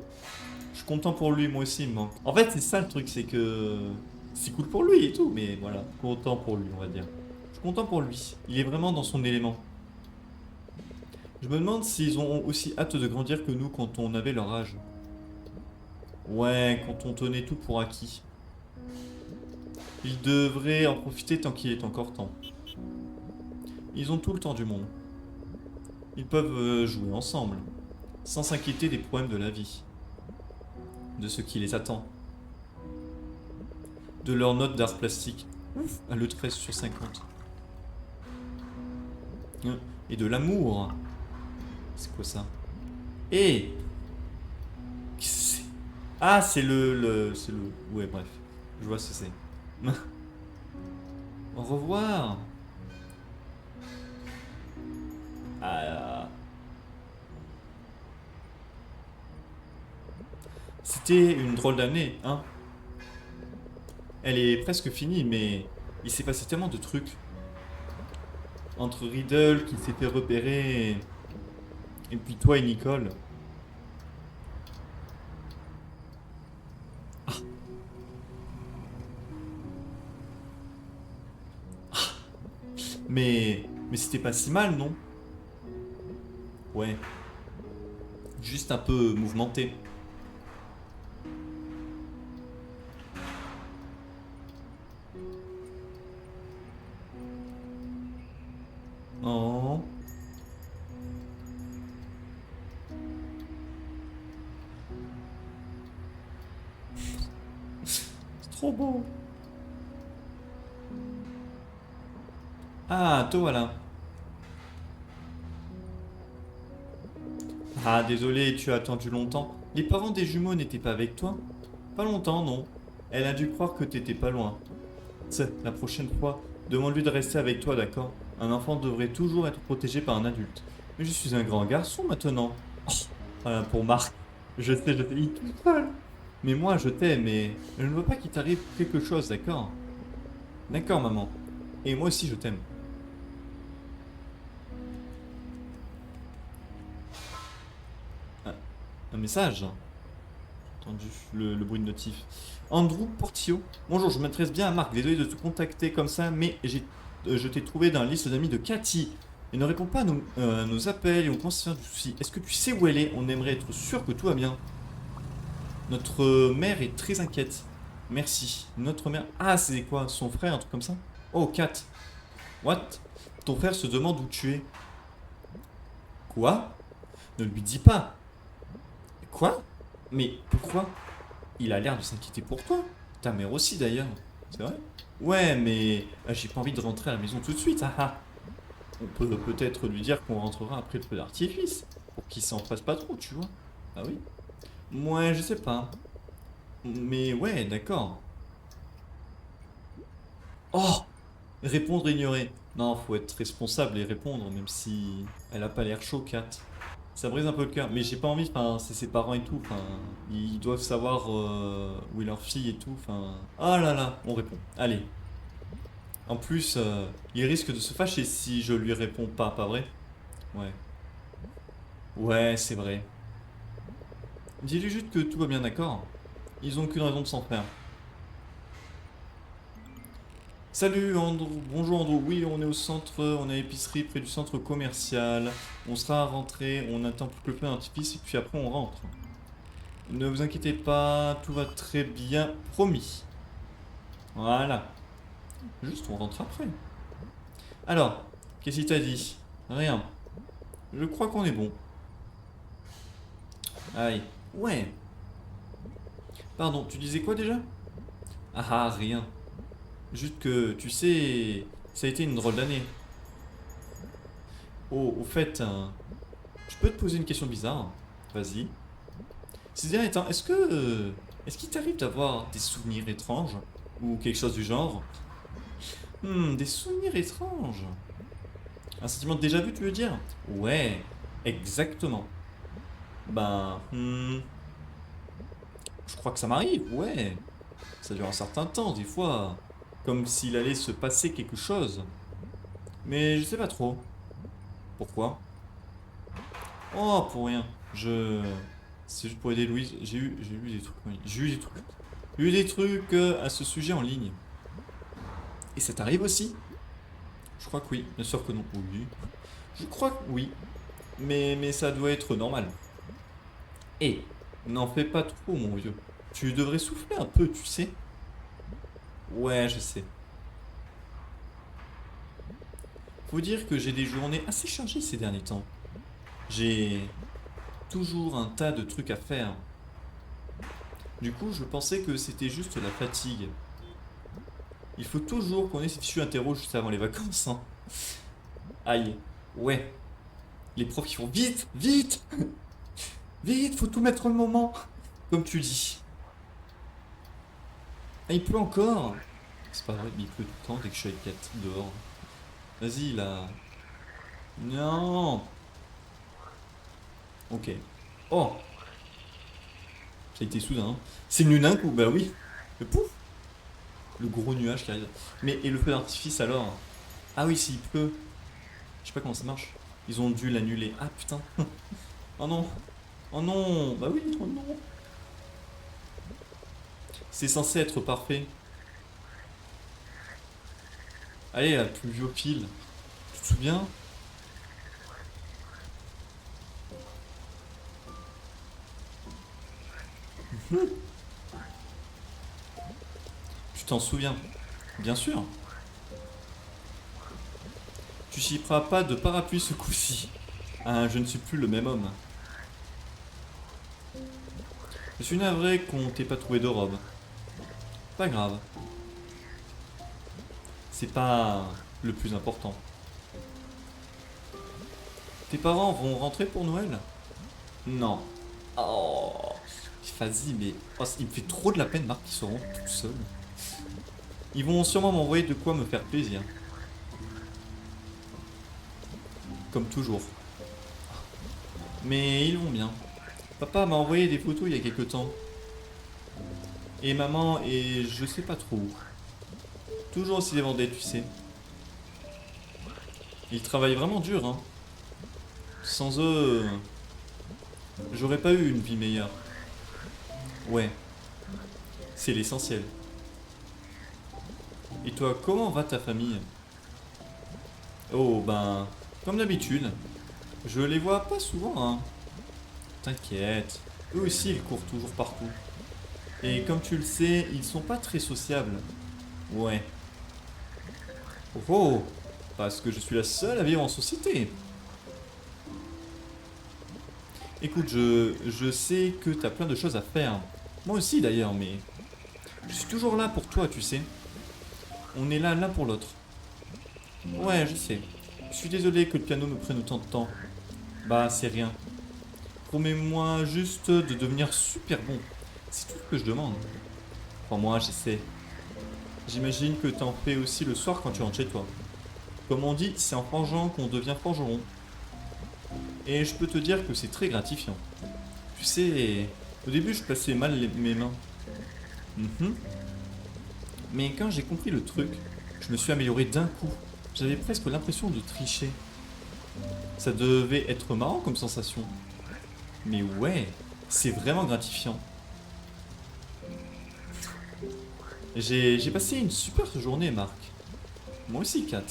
Je suis content pour lui, moi aussi il me manque. En fait, c'est ça le truc, c'est que c'est cool pour lui et tout, mais voilà, content pour lui, on va dire. Je suis content pour lui. Il est vraiment dans son élément. Je me demande s'ils ont aussi hâte de grandir que nous quand on avait leur âge. Ouais, quand on tenait tout pour acquis. Ils devraient en profiter tant qu'il est encore temps. Ils ont tout le temps du monde. Ils peuvent jouer ensemble, sans s'inquiéter des problèmes de la vie, de ce qui les attend, de leurs notes d'art plastique. Ouf, à le 13 sur 50. Et de l'amour. C'est quoi ça? Et ah, c'est c'est le. Ouais, bref. Je vois ce que c'est. Au revoir. Ah, c'était une drôle d'année, hein. Elle est presque finie, mais il s'est passé tellement de trucs. Entre Riddle qui s'est fait repérer et puis toi et Nicole. Mais c'était pas si mal, non? Ouais. Juste un peu mouvementé. Oh. C'est trop beau. Ah, toi voilà. Ah, désolé, tu as attendu longtemps. Les parents des jumeaux n'étaient pas avec toi? Pas longtemps, non. Elle a dû croire que t'étais pas loin. C'est la prochaine fois, demande-lui de rester avec toi, d'accord? Un enfant devrait toujours être protégé par un adulte. Mais je suis un grand garçon maintenant. Oh, voilà pour Marc. Je sais, il est tout seul. Mais moi, je t'aime et je ne veux pas qu'il t'arrive quelque chose, d'accord? D'accord, maman. Et moi aussi, je t'aime. Un, un message. Entendu le bruit de notif. Andrew Portillo. Bonjour, je m'adresse bien à Marc. Désolé de te contacter comme ça, mais je t'ai trouvé dans la liste d'amis de Cathy. Elle ne répond pas à nos appels et on pense faire du souci. Est-ce que tu sais où elle est? On aimerait être sûr que tout va bien. Notre mère est très inquiète. Merci. Notre mère. Ah, c'est quoi? Son frère, un truc comme ça? Oh, Kat. What? Ton frère se demande où tu es. Quoi? Ne lui dis pas. Quoi? Mais pourquoi? Il a l'air de s'inquiéter pour toi. Ta mère aussi d'ailleurs. C'est vrai? Ouais, mais j'ai pas envie de rentrer à la maison tout de suite. Ah ah. On peut peut-être lui dire qu'on rentrera après le feu d'artifice. Pour qu'il s'en fasse pas trop, tu vois. Ah oui? Ouais, je sais pas. Mais ouais, d'accord. Oh! Répondre ignoré. Non, faut être responsable et répondre, même si elle a pas l'air chaud, Kat. Ça brise un peu le cœur, mais j'ai pas envie, enfin, c'est ses parents et tout, enfin, ils doivent savoir où est leur fille et tout, enfin... Ah là là, on répond. Allez. En plus, il risque de se fâcher si je lui réponds pas vrai? Ouais. Ouais, c'est vrai. Dis-lui juste que tout va bien, d'accord? Ils ont aucune raison de s'en faire. Salut Andrew, bonjour Andrew, oui on est au centre, on est à l'épicerie près du centre commercial. On sera rentré, on attend pour que le feu d'artifice et puis après on rentre. Ne vous inquiétez pas, tout va très bien, promis. Voilà. Juste on rentre après. Alors, qu'est-ce qu'il t'a dit? Rien. Je crois qu'on est bon. Aïe. Ouais. Pardon, tu disais quoi déjà? Ah ah, rien. Juste que, tu sais, ça a été une drôle d'année. Oh, au fait, je peux te poser une question bizarre? Vas-y. Ces derniers temps, est-ce qu'il t'arrive d'avoir des souvenirs étranges? Ou quelque chose du genre? Des souvenirs étranges. Un sentiment de déjà vu, tu veux dire? Ouais, exactement. Ben, je crois que ça m'arrive, ouais. Ça dure un certain temps, des fois. Comme s'il allait se passer quelque chose. Mais je sais pas trop. Pourquoi? Oh, pour rien. Je... C'est juste pour aider Louise. J'ai eu des trucs. Oui. J'ai eu des trucs. J'ai eu des trucs à ce sujet en ligne. Et ça t'arrive aussi? Je crois que oui. Bien sûr que non. Oui. Je crois que oui. Mais ça doit être normal. Et n'en fais pas trop, mon vieux. Tu devrais souffler un peu, tu sais. Ouais, je sais. Faut dire que j'ai des journées assez chargées ces derniers temps. J'ai toujours un tas de trucs à faire. Du coup, je pensais que c'était juste la fatigue. Il faut toujours qu'on ait ces fichus interro juste avant les vacances, hein. Aïe. Ouais. Les profs qui font vite, vite, vite, faut tout mettre au moment. Comme tu dis. Ah, il pleut encore. C'est pas vrai, mais il pleut tout le temps dès que je suis avec Kat dehors. Vas-y, là. Non. Ok. Oh, ça a été soudain, hein. C'est le d'un coup, bah oui. Le pouf. Le gros nuage qui arrive. Mais, et le feu d'artifice alors? Ah oui, s'il pleut. Je sais pas comment ça marche. Ils ont dû l'annuler. Ah putain. Oh non. Oh non. Bah oui, oh non. C'est censé être parfait. Allez, la pluviophile. Tu te souviens? Tu t'en souviens? Bien sûr. Tu chipperas pas de parapluie ce coup-ci. Ah, je ne suis plus le même homme. Je suis navré qu'on t'ait pas trouvé de robe. Pas grave. C'est pas le plus important. Tes parents vont rentrer pour Noël? Non. Oh. Vas-y, mais... Oh, il me fait trop de la peine, Marc, qu'ils seront tout seuls. Ils vont sûrement m'envoyer de quoi me faire plaisir. Comme toujours. Mais ils vont bien. Papa m'a envoyé des photos il y a quelque temps. Et maman, et je sais pas trop où. Toujours aussi débordés, tu sais. Ils travaillent vraiment dur, hein. Sans eux, j'aurais pas eu une vie meilleure. Ouais, c'est l'essentiel. Et toi, comment va ta famille? Oh, ben, comme d'habitude. Je les vois pas souvent, hein. T'inquiète. Eux aussi, ils courent toujours partout. Et comme tu le sais, ils sont pas très sociables. Ouais. Oh, oh, parce que je suis la seule à vivre en société. Écoute, je sais que t'as plein de choses à faire. Moi aussi d'ailleurs, mais je suis toujours là pour toi, tu sais. On est là l'un pour l'autre. Ouais, je sais. Je suis désolé que le piano me prenne autant de temps. Bah, c'est rien. Promets-moi juste de devenir super bon. C'est tout ce que je demande. Enfin, moi, j'essaie. J'imagine que t'en fais aussi le soir quand tu rentres chez toi. Comme on dit, c'est en forgeant qu'on devient forgeron. Et je peux te dire que c'est très gratifiant. Tu sais, au début je plaçais mal mes mains. Mhm. Mais quand j'ai compris le truc, je me suis amélioré d'un coup. J'avais presque l'impression de tricher. Ça devait être marrant comme sensation. Mais ouais, c'est vraiment gratifiant. J'ai passé une super journée, Marc. Moi aussi, Kat.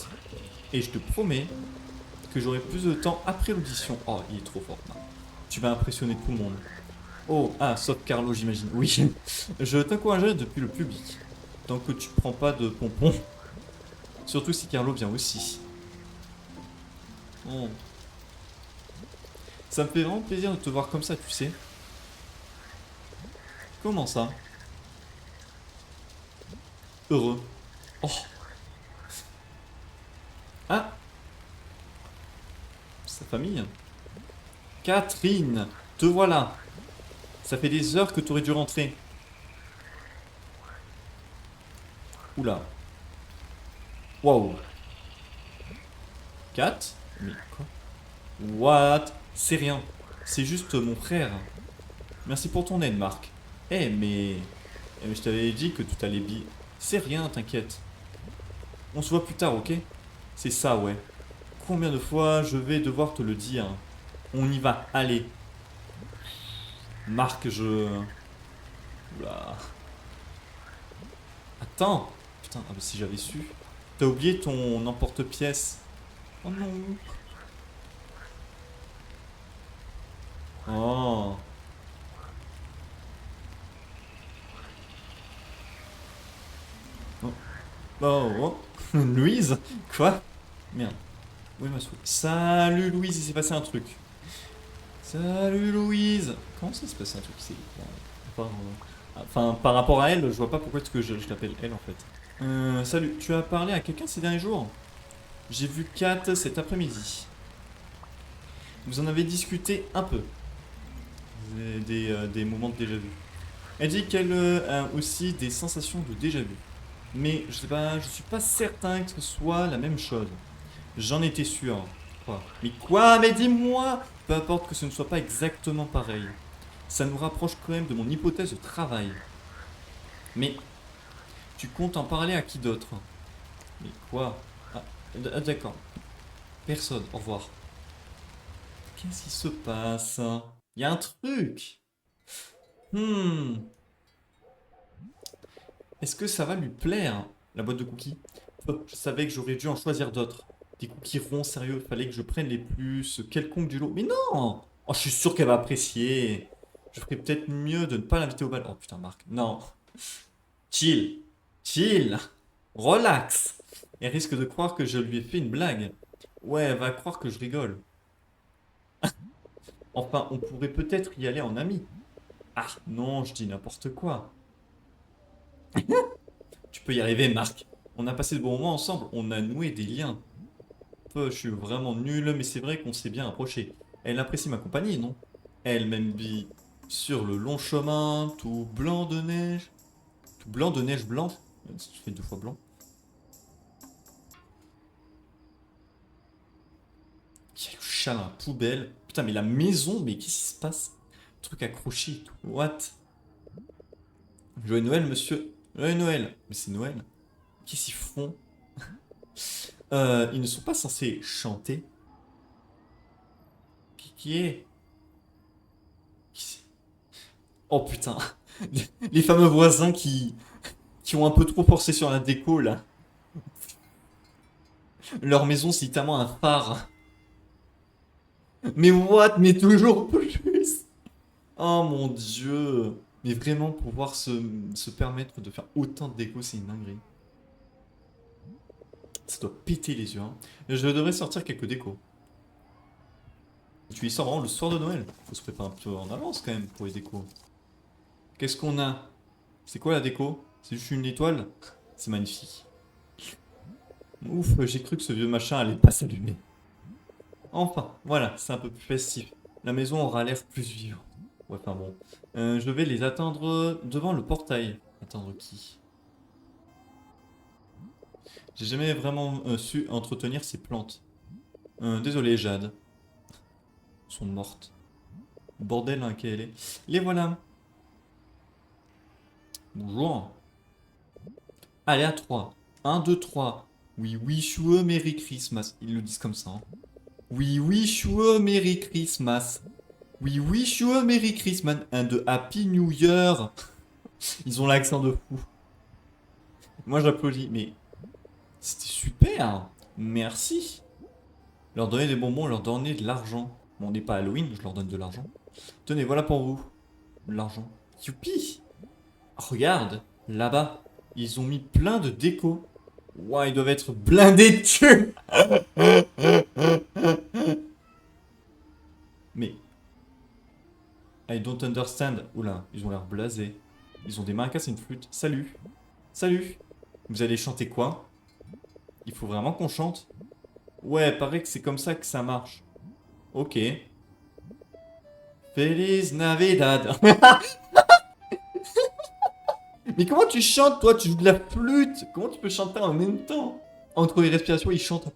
Et je te promets que j'aurai plus de temps après l'audition. Oh, il est trop fort, Marc. Tu vas impressionner tout le monde. Oh, ah, sauf Carlo, j'imagine. Oui. Je t'encouragerai depuis le public. Tant que tu prends pas de pompons. Surtout si Carlo vient aussi. Oh. Ça me fait vraiment plaisir de te voir comme ça, tu sais. Comment ça? Heureux. Oh. Ah, sa famille. Catherine, te voilà. Ça fait des heures que t'aurais dû rentrer. Oula. Waouh. Kat? Mais quoi? What? C'est rien. C'est juste mon frère. Merci pour ton aide, Marc. Mais je t'avais dit que tout allait bien. C'est rien, t'inquiète. On se voit plus tard, ok? C'est ça, ouais. Combien de fois je vais devoir te le dire? On y va, allez. Marc, je... Oula. Attends. Putain, ah bah si j'avais su. T'as oublié ton emporte-pièce. Oh non. Oh. Oh. Oh, oh. Louise? Quoi? Merde. Où est ma souris? Salut Louise, il s'est passé un truc. Salut Louise! Comment ça se passe un truc? C'est... Enfin, par rapport à elle, je vois pas pourquoi est-ce que je l'appelle elle en fait. Salut, tu as parlé à quelqu'un ces derniers jours? J'ai vu Kat cet après-midi. Vous en avez discuté un peu. Des moments de déjà vu. Elle dit qu'elle a aussi des sensations de déjà vu. Mais je sais pas, je suis pas certain que ce soit la même chose. J'en étais sûr. Quoi? Mais quoi? Mais dis-moi! Peu importe que ce ne soit pas exactement pareil. Ça nous rapproche quand même de mon hypothèse de travail. Mais tu comptes en parler à qui d'autre? Mais quoi? Ah, d'accord. Personne. Au revoir. Qu'est-ce qui se passe? Il y a un truc. Hmm. Est-ce que ça va lui plaire, la boîte de cookies? Je savais que j'aurais dû en choisir d'autres. Des cookies ronds, sérieux, fallait que je prenne les plus quelconques du lot. Mais non! Oh, je suis sûr qu'elle va apprécier. Je ferais peut-être mieux de ne pas l'inviter au bal. Oh putain, Marc. Non. Chill. Chill. Relax. Elle risque de croire que je lui ai fait une blague. Ouais, elle va croire que je rigole. Enfin, on pourrait peut-être y aller en ami. Ah, non, je dis n'importe quoi. Tu peux y arriver, Marc. On a passé de bons moments ensemble, on a noué des liens. Je suis vraiment nul, mais c'est vrai qu'on s'est bien approché. Elle apprécie ma compagnie, non? Elle m'aime bien sur le long chemin, tout blanc de neige. Tout blanc de neige blanche. Ça fait deux fois blanc. Il y a le chat dans la poubelle. Putain, mais la maison, mais qu'est-ce qui se passe? Truc accroché et tout. What? Joyeux Noël, monsieur. Joyeux Noël. Mais c'est Noël. Qu'est-ce qu'ils font? Ils ne sont pas censés chanter. Qui est? Qui c'est? Oh putain. Les fameux voisins qui ont un peu trop forcé sur la déco là. Leur maison c'est littéralement un phare. Mais what? Mais toujours plus. Oh mon dieu. Mais vraiment pouvoir se permettre de faire autant de déco c'est une dinguerie. Ça doit péter les yeux, hein. Je devrais sortir quelques décos. Tu y sors vraiment le soir de Noël. Faut se préparer un peu en avance quand même pour les décos. Qu'est-ce qu'on a? C'est quoi la déco? C'est juste une étoile? C'est magnifique. Ouf, j'ai cru que ce vieux machin allait pas s'allumer. Enfin, voilà, c'est un peu plus festif. La maison aura l'air plus vivante. Ouais, enfin bon. Je vais les attendre devant le portail. Attendre qui? J'ai jamais vraiment su entretenir ces plantes. Désolé, Jade. Elles sont mortes. Bordel, hein, qu'elle est. Les voilà. Bonjour. Allez, à 3. 1, 2, 3. We wish you a Merry Christmas. Ils le disent comme ça. Hein. We wish you a Merry Christmas. We wish you a Merry Christmas and a Happy New Year. Ils ont l'accent de fou. Moi j'applaudis, mais c'était super. Merci. Leur donner des bonbons, leur donner de l'argent. Bon, on n'est pas Halloween, je leur donne de l'argent. Tenez, voilà pour vous. De l'argent. Youpi. Regarde, là-bas, ils ont mis plein de déco. Ouah, ils doivent être blindés de thunes. Mais, I don't understand. Oula, ils ont l'air blasés. Ils ont des maracas et une flûte. Salut. Salut. Vous allez chanter quoi? Il faut vraiment qu'on chante? Ouais, paraît que c'est comme ça que ça marche. Ok. Feliz Navidad. Mais comment tu chantes, toi? Tu joues de la flûte. Comment tu peux chanter en même temps? Entre les respirations, ils chantent.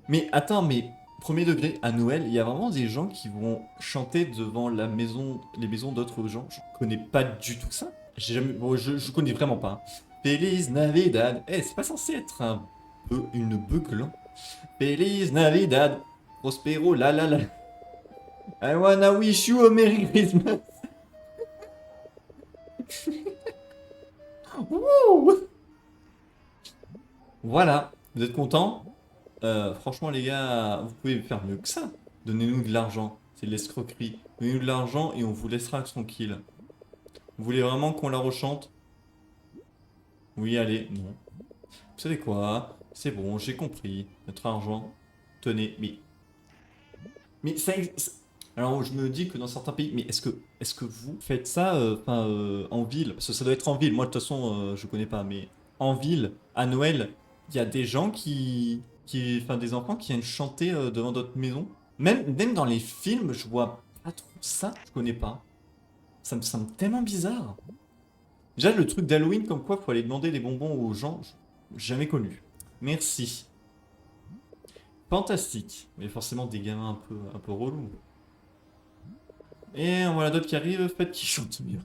Mais attends, mais premier degré, à Noël, il y a vraiment des gens qui vont chanter devant la maison, les maisons d'autres gens. Je connais pas du tout ça. J'ai jamais, bon, je connais vraiment pas. Hein. Feliz Navidad. Eh, c'est pas censé être une beugle. Feliz Navidad. Prospero la la la. I wanna wish you a Merry Christmas. Wouh. Voilà. Vous êtes contents? Franchement, les gars, vous pouvez faire mieux que ça. Donnez-nous de l'argent. C'est de l'escroquerie. Donnez-nous de l'argent et on vous laissera tranquille. Vous voulez vraiment qu'on la rechante? Oui, allez. Non. Vous savez quoi? C'est bon, j'ai compris. Notre argent. Tenez. Mais ça. Alors, je me dis que dans certains pays. Mais est-ce que vous faites ça en ville? Parce que ça doit être en ville. Moi, de toute façon, je connais pas. Mais en ville, à Noël, il y a des gens enfin, des enfants qui viennent chanter devant notre maison. Même dans les films, je vois pas trop ça. Je connais pas. Ça me semble tellement bizarre. Déjà, le truc d'Halloween, comme quoi, faut aller demander des bonbons aux gens, j'ai jamais connu. Merci. Fantastique. Mais forcément, des gamins un peu relous. Et voilà d'autres qui arrivent, faites qu'ils chantent mieux.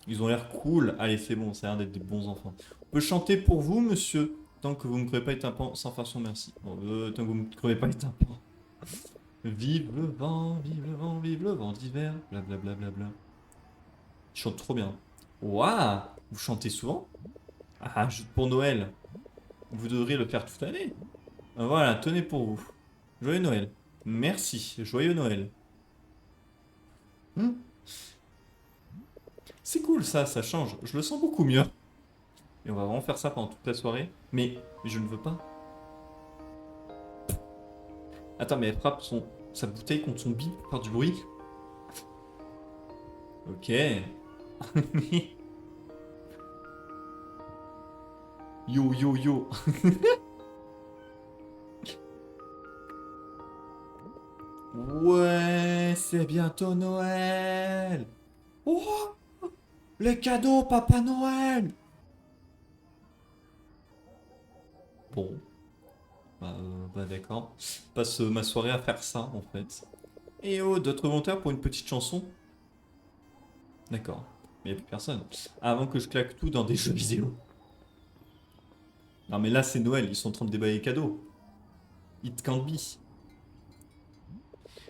Ils ont l'air cool. Allez, c'est bon, ça a l'air d'être des bons enfants. On peut chanter pour vous, monsieur, tant que vous ne crevez pas les tympans, sans façon, merci. Bon, tant que vous ne crevez pas les tympans. Vive le vent, vive le vent, vive le vent d'hiver, blablabla. Bla, bla, bla. Ils chantent trop bien. Waouh. Vous chantez souvent? Ah, juste pour Noël. Vous devriez le faire toute l'année. Voilà, tenez pour vous. Joyeux Noël. Merci, joyeux Noël. Hmm. C'est cool ça, ça change. Je le sens beaucoup mieux. Et on va vraiment faire ça pendant toute la soirée. Mais je ne veux pas. Attends, mais elle frappe sa bouteille contre son bip pour faire du bruit. Ok. Yo, yo, yo. Ouais, c'est bientôt Noël. Oh, les cadeaux, Papa Noël. Bon, bah d'accord. Je passe ma soirée à faire ça, en fait. Et oh, d'autres volontaires pour une petite chanson? D'accord. Mais y a plus personne. Avant que je claque tout dans des jeux vidéo. Non mais là c'est Noël, ils sont en train de déballer les cadeaux. It can't be.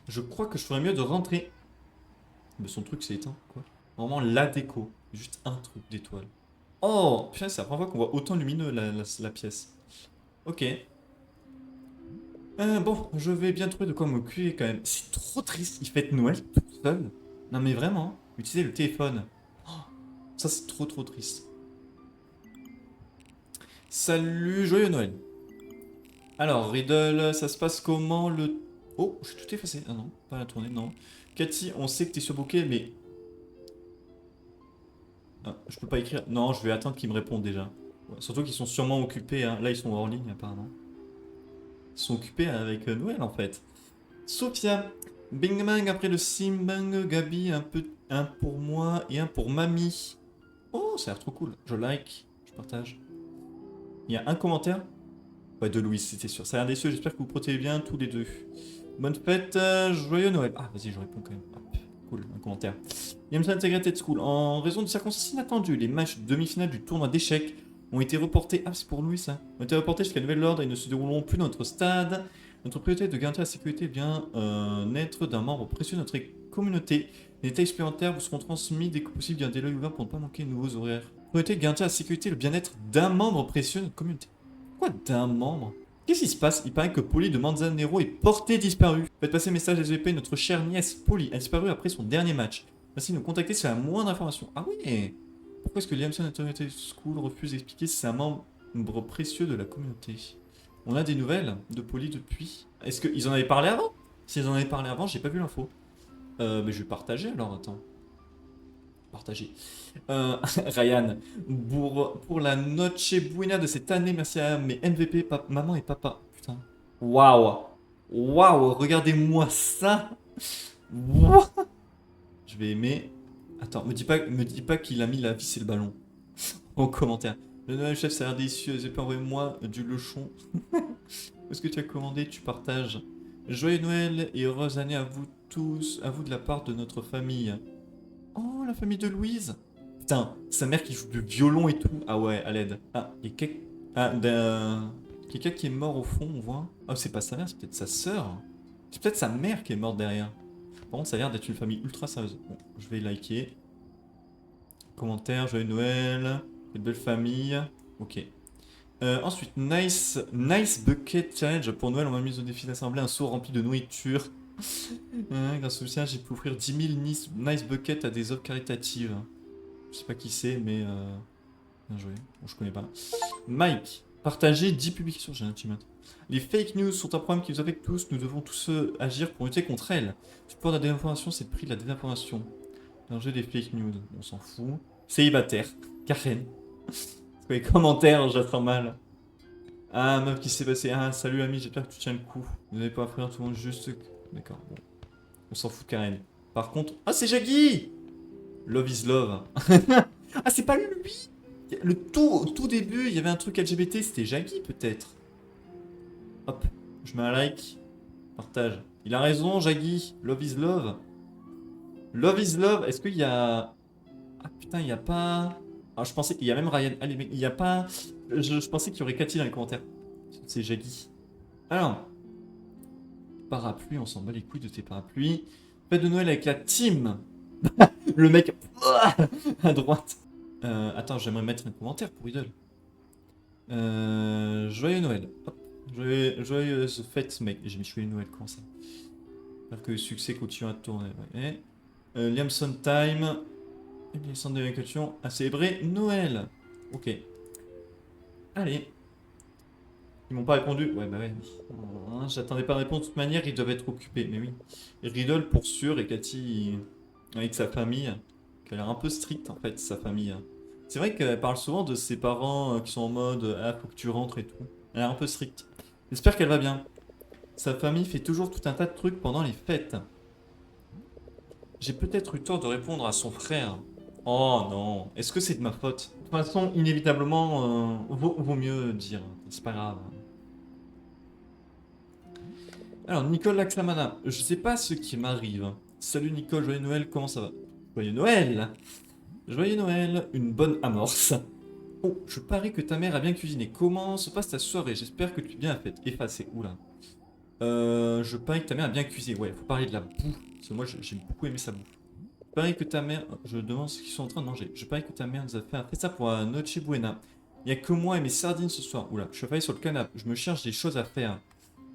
Je crois que je ferais mieux de rentrer. Mais son truc s'est éteint, quoi. Vraiment la déco. Juste un truc d'étoile. Oh, putain, c'est la première fois qu'on voit autant lumineux la pièce. Ok. Bon, je vais bien trouver de quoi m'occuper quand même. C'est trop triste, il fête Noël tout seul. Non mais vraiment, utilisez le téléphone. Oh, ça c'est trop trop triste. Salut, joyeux Noël. Alors, Riddle, ça se passe comment le... Oh, j'ai tout effacé. Ah non, pas la tournée, non. Cathy, on sait que t'es surbooké, mais... Ah, je peux pas écrire. Non, je vais attendre qu'ils me répondent déjà. Ouais, surtout qu'ils sont sûrement occupés, hein. Là, ils sont hors ligne, apparemment. Ils sont occupés avec Noël, en fait. Sophia, Bing Bang après le Simbang, Gabi, un pour moi et un pour mamie. Oh, ça a l'air trop cool. Je like, je partage. Il y a un commentaire. Ouais, de Louise, c'était sûr. Ça a l'air déçu, j'espère que vous protégez bien tous les deux. Bonne fête, joyeux Noël. Ah, vas-y, je réponds quand même. Hop, cool, un commentaire. Yamsa Integrated School. En raison de circonstances inattendues, les matchs de demi-finale du tournoi d'échecs ont été reportés. Ah, c'est pour Louis ça. Ont été reportés jusqu'à nouvel ordre et ne se dérouleront plus dans notre stade. Notre priorité est de garantir la sécurité bien naître d'un membre précieux de notre communauté. Les détails supplémentaires vous seront transmis dès que possible. Gardez l'œil ouvert pour ne pas manquer de nouveaux horaires. Priorité de garantir la sécurité et le bien-être d'un membre précieux de notre communauté. Pourquoi d'un membre? Qu'est-ce qui se passe? Il paraît que Polly de Manzanero est portée disparue. Faites passer le message SVP, notre chère nièce Polly a disparu après son dernier match. Merci de nous contacter si vous avez la moindre information. Ah oui. Pourquoi est-ce que Liamson Integrated School refuse d'expliquer si c'est un membre précieux de la communauté? On a des nouvelles de Polly depuis. Est-ce qu'ils en avaient parlé avant? S'ils en avaient parlé avant, j'ai pas vu l'info. Mais je vais partager alors, attends. Partager. Ryan, pour la Noche Buena de cette année, merci à mes MVP, maman et papa. Putain. Waouh. Waouh, regardez-moi ça. Wouah. Je vais aimer. Attends, me dis pas qu'il a mis la vis et le ballon en commentaire. Le Noël chef, ça a l'air délicieux. J'ai pas envoyé-moi du lechon. Est-ce que tu as commandé? Tu partages. Joyeux Noël et heureuse année à vous tous, à vous de la part de notre famille. Oh, la famille de Louise. Putain, sa mère qui joue du violon et tout. Ah ouais, à l'aide. Ah, il y a quelqu'un qui est mort au fond, on voit. Oh, c'est pas sa mère, c'est peut-être sa sœur. C'est peut-être sa mère qui est morte derrière. Par contre, ça a l'air d'être une famille ultra sérieuse. Bon, je vais liker. Commentaire, joyeux Noël. Une belle famille. Ok. Ensuite, nice bucket challenge. Pour Noël, on m'a mis au défi d'assembler un seau rempli de nourriture. Grâce au soutien, j'ai pu offrir 10 000 nice buckets à des œuvres caritatives. Je sais pas qui c'est, mais bien joué. Bon, je connais pas. Mike, partagez 10 publications. J'ai un ultimate. Les fake news sont un problème qui nous affecte tous. Nous devons tous agir pour lutter contre elles. Support de la désinformation, c'est le prix de la désinformation. Danger des fake news, on s'en fout. Célibataire, Karen. C'est quoi les commentaires, j'attends mal. Ah, meuf, qui s'est passé? Ah, salut ami, j'espère que tu tiens le coup. Vous n'avez pas à faire tout le monde juste. D'accord, bon. On s'en fout, Karen. Par contre. Ah, c'est Jaggy! Love is love. Ah, c'est pas lui! Le tout début, il y avait un truc LGBT, c'était Jaggy peut-être. Hop, je mets un like. Partage. Il a raison, Jaggy. Love is love. Love is love. Est-ce qu'il y a. Ah putain, il y a pas. Ah, je pensais qu'il y a même Ryan. Allez, mec, il y a pas. Je pensais qu'il y aurait Cathy dans les commentaires. C'est Jaggy. Alors. Parapluie, on s'en bat les couilles de tes parapluies. Fête de Noël avec la team. Le mec à droite. Attends, j'aimerais mettre un commentaire pour Idol. Joyeux Noël. Hop. Joyeuse fête, mec. J'ai mis joyeux Noël, comment ça? J'espère que le succès continue à tourner. Ouais. Liamson Time. Les centres d'évacuation à célébrer Noël. Ok. Allez. Ils m'ont pas répondu. Ouais, bah ouais. J'attendais pas de réponse de toute manière, ils doivent être occupés. Mais oui. Riddle pour sûr et Cathy avec sa famille. Qui a l'air un peu stricte en fait, sa famille. C'est vrai qu'elle parle souvent de ses parents qui sont en mode ah, faut que tu rentres et tout. Elle a l'air un peu stricte. J'espère qu'elle va bien. Sa famille fait toujours tout un tas de trucs pendant les fêtes. J'ai peut-être eu tort de répondre à son frère. Oh non, est-ce que c'est de ma faute? De toute façon, inévitablement, vaut mieux dire. C'est pas grave. Alors, Nicole Laxamana, je sais pas ce qui m'arrive. Salut Nicole, joyeux Noël, comment ça va? Joyeux Noël! Joyeux Noël, une bonne amorce. Oh, je parie que ta mère a bien cuisiné. Comment se passe ta soirée? J'espère que tu es bien faite. Effacé, oula. Je parie que ta mère a bien cuisiné. Ouais, faut parler de la bouffe. Parce que moi, j'ai beaucoup aimé sa bouffe. Je parie que ta mère... Je demande ce qu'ils sont en train de manger. Je parie que ta mère nous a fait ça pour un Noche Buena. Il n'y a que moi et mes sardines ce soir. Oula, je suis failli sur le canapé. Je me cherche des choses à faire.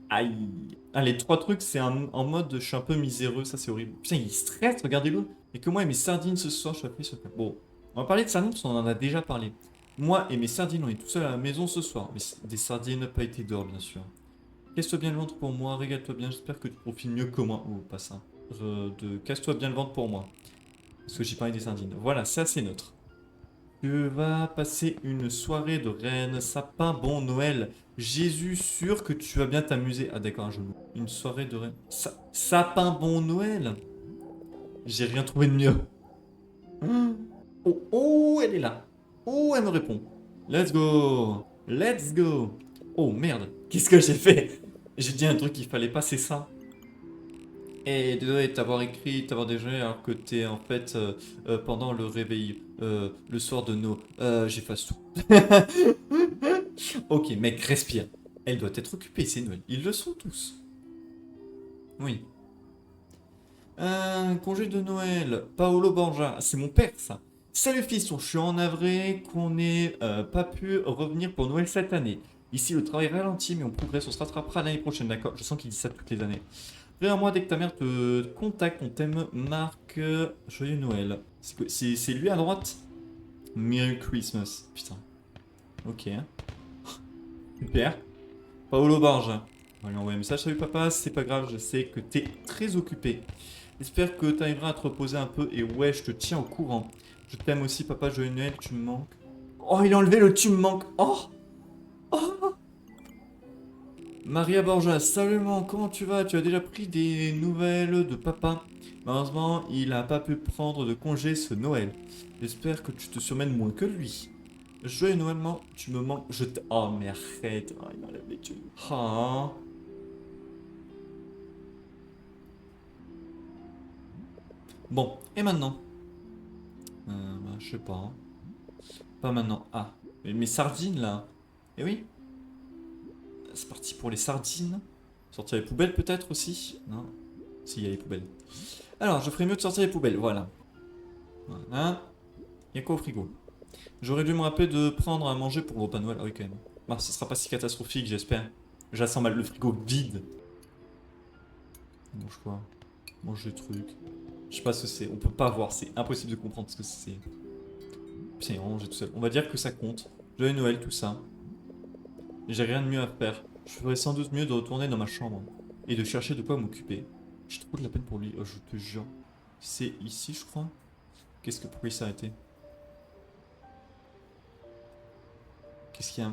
Aïe. Ah, les trois trucs, c'est en mode je suis un peu miséreux. Ça, c'est horrible. Putain, il stresse, regardez-le. Il n'y a que moi et mes sardines ce soir. Je suis failli sur le canapé. Bon, on va parler de sardines parce qu'on en a déjà parlé. Moi et mes sardines, on est tout seul à la maison ce soir. Mais des sardines pas été d'or, bien sûr. Casse-toi bien le ventre pour moi, régale-toi bien, j'espère que tu profites mieux que moi. Oh, pas ça. Casse-toi bien le ventre pour moi. Parce que j'ai parlé des sardines. Voilà, ça c'est neutre. Tu vas passer une soirée de reine, sapin, bon Noël. Jésus, sûr que tu vas bien t'amuser. Ah d'accord, un genou. Une soirée de reine. Sapin, bon Noël. J'ai rien trouvé de mieux. Oh, oh, elle est là. Oh, elle me répond. Let's go. Let's go. Oh merde, qu'est-ce que j'ai fait? J'ai dit un truc qu'il fallait pas, c'est ça. Et désolé de t'avoir écrit, de t'avoir déjeuné alors que t'es en fait pendant le réveil, le soir de nos... j'efface tout. Ok, mec, respire. Elle doit être occupée, c'est Noël. Ils le sont tous. Oui. Un congé de Noël. Paolo Borgia. C'est mon père, ça. Salut fiston, je suis en navré qu'on n'ait pas pu revenir pour Noël cette année. Ici, le travail ralentit, mais on progresse, on se rattrapera l'année prochaine, d'accord? Je sens qu'il dit ça toutes les années. Reviens-moi dès que ta mère te contacte, on t'aime, Marc. Joyeux Noël. C'est lui à droite? Merry Christmas. Putain. Ok. Super. Paolo Borgia. On va lui envoyer un message. Salut papa, c'est pas grave, je sais que t'es très occupé. J'espère que t'arriveras à te reposer un peu et ouais, je te tiens au courant. Je t'aime aussi papa, joyeux Noël, tu me manques. Oh, il a enlevé le tu me manques. Oh, oh. Maria Borgia, salut maman, comment tu vas? Tu as déjà pris des nouvelles de papa? Malheureusement, il a pas pu prendre de congé ce Noël. J'espère que tu te surmènes moins que lui. Joyeux Noël, maman, tu me manques. Oh, mais arrête. Oh, il enlève les tunes. Ah. Bon, et maintenant? Bah, je sais pas. Hein. Pas maintenant. Ah, mais mes sardines là. Eh oui, c'est parti pour les sardines. Sortir les poubelles peut-être aussi? Non. Si, il y a les poubelles. Alors, je ferais mieux de sortir les poubelles, voilà. Voilà. Il y a quoi au frigo? J'aurais dû me rappeler de prendre à manger pour le repas de Noël. Ah oui, quand même. Bah, ce sera pas si catastrophique, j'espère. J'assens mal le frigo vide. Mange quoi? Mange des trucs. Je sais pas ce que c'est. On peut pas voir, c'est impossible de comprendre ce que c'est. Putain, il range tout seul. On va dire que ça compte. Joyeux Noël, tout ça. J'ai rien de mieux à faire. Je ferais sans doute mieux de retourner dans ma chambre et de chercher de quoi m'occuper. J'ai trop de la peine pour lui, oh, je te jure. C'est ici, je crois. Qu'est-ce que pourquoi il s'est arrêté? Qu'est-ce qu'il y a?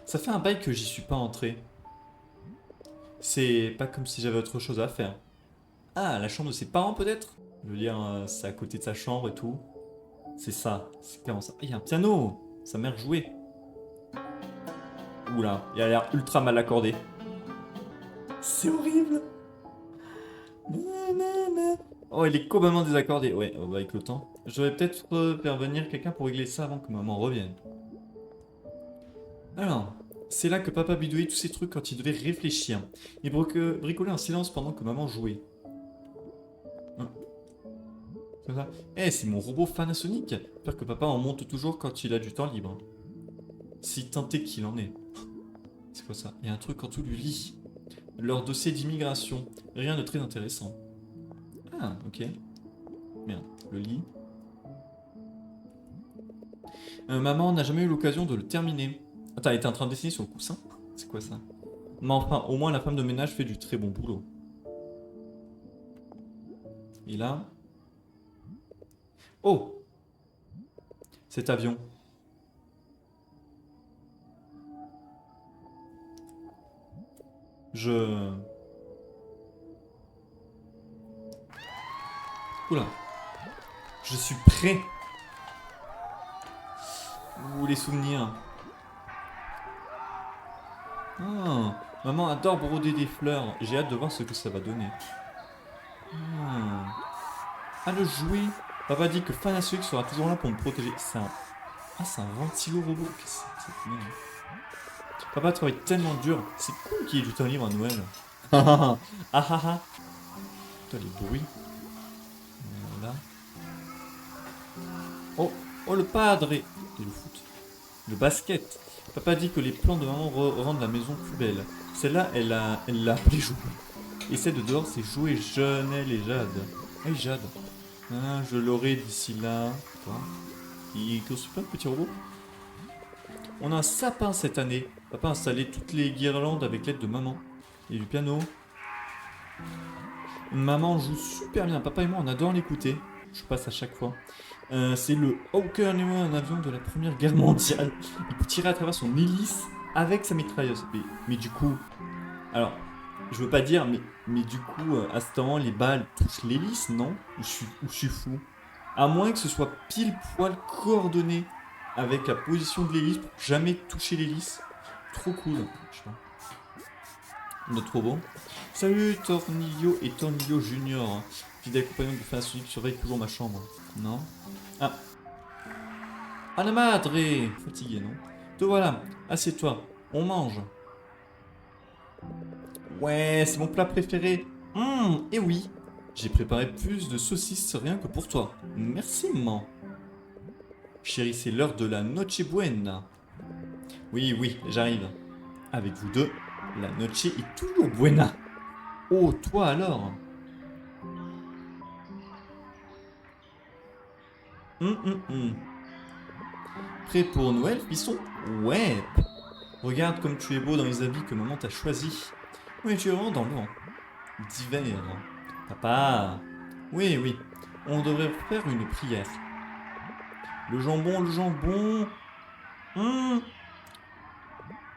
Ça fait un bail que j'y suis pas entré. C'est pas comme si j'avais autre chose à faire. Ah, la chambre de ses parents peut-être? Je veux dire, c'est à côté de sa chambre et tout. C'est ça, c'est clairement ça. Ah, il y a un piano! Sa mère jouait. Oula, il a l'air ultra mal accordé. C'est horrible! Oh, il est complètement désaccordé. Ouais, bah, avec le temps. Je vais peut-être faire venir quelqu'un pour régler ça avant que maman revienne. Alors, c'est là que papa bidouillait tous ces trucs quand il devait réfléchir. Il bricolait en silence pendant que maman jouait. Hein, c'est ça. Eh, c'est mon robot Panasonic. J'espère que papa en monte toujours quand il a du temps libre. Si tant est qu'il en est. C'est quoi ça? Il y a un truc en dessous du lit. Leur dossier d'immigration. Rien de très intéressant. Ah, ok. Merde, le lit. Maman n'a jamais eu l'occasion de le terminer. Attends, elle était en train de dessiner sur le coussin? C'est quoi ça? Mais enfin, au moins la femme de ménage fait du très bon boulot. Et là... Oh! Cet avion. Je... Oula. Je suis prêt. Ouh, les souvenirs. Ah, maman adore broder des fleurs. J'ai hâte de voir ce que ça va donner. Ah, le jouet. Papa dit que Panasonic sera toujours là pour me protéger. C'est un... Ah, c'est un ventilo robot. Qu'est-ce que c'est que cette merde? Papa travaille tellement dur. C'est cool qu'il y ait du temps libre à Noël. Ah ah ah ah ah. Putain, les bruits. Voilà. Oh, oh le padre. Et le foot. Le basket. Papa dit que les plans de maman rendent la maison plus belle. Celle-là, elle l'a appelé jouet. Et celle de dehors, c'est jouer Jeunel et Jade. Ah, Jade. Ah, je l'aurai d'ici là. Quoi? Il construit plein de petits robots. On a un sapin cette année. Papa a installé toutes les guirlandes avec l'aide de maman. Et du piano. Maman joue super bien. Papa et moi, on adore l'écouter. Je passe à chaque fois. C'est le Hawker Nemo, un avion de la Première Guerre mondiale. Il peut tirer à travers son hélice avec sa mitrailleuse. Mais du coup... Alors, je veux pas dire, mais du coup, à ce temps, les balles touchent l'hélice, non? Ou je suis fou? À moins que ce soit pile poil coordonné. avec la position de l'hélice pour jamais toucher l'hélice. Trop cool. Je sais pas. On est trop beau. Salut Tornillo et Tornillo Junior. Fidèle compagnon de Fanasonic surveille toujours ma chambre. Non. Ah. Ah la madre. Fatigué, non? Te voilà. Assieds-toi. On mange. Ouais, c'est mon plat préféré. Et oui. J'ai préparé plus de saucisses rien que pour toi. Merci, maman. Chérie, c'est l'heure de la noche buena. Oui, oui, j'arrive. Avec vous deux, la noche est toujours buena. Oh, toi alors. Hum. Prêt pour Noël, fiston? Ouais. Regarde comme tu es beau dans les habits que maman t'a choisi. Oui, tu es vraiment dans le vent. D'hiver. Papa. Oui, oui. On devrait faire une prière. Le jambon, le jambon. Hum.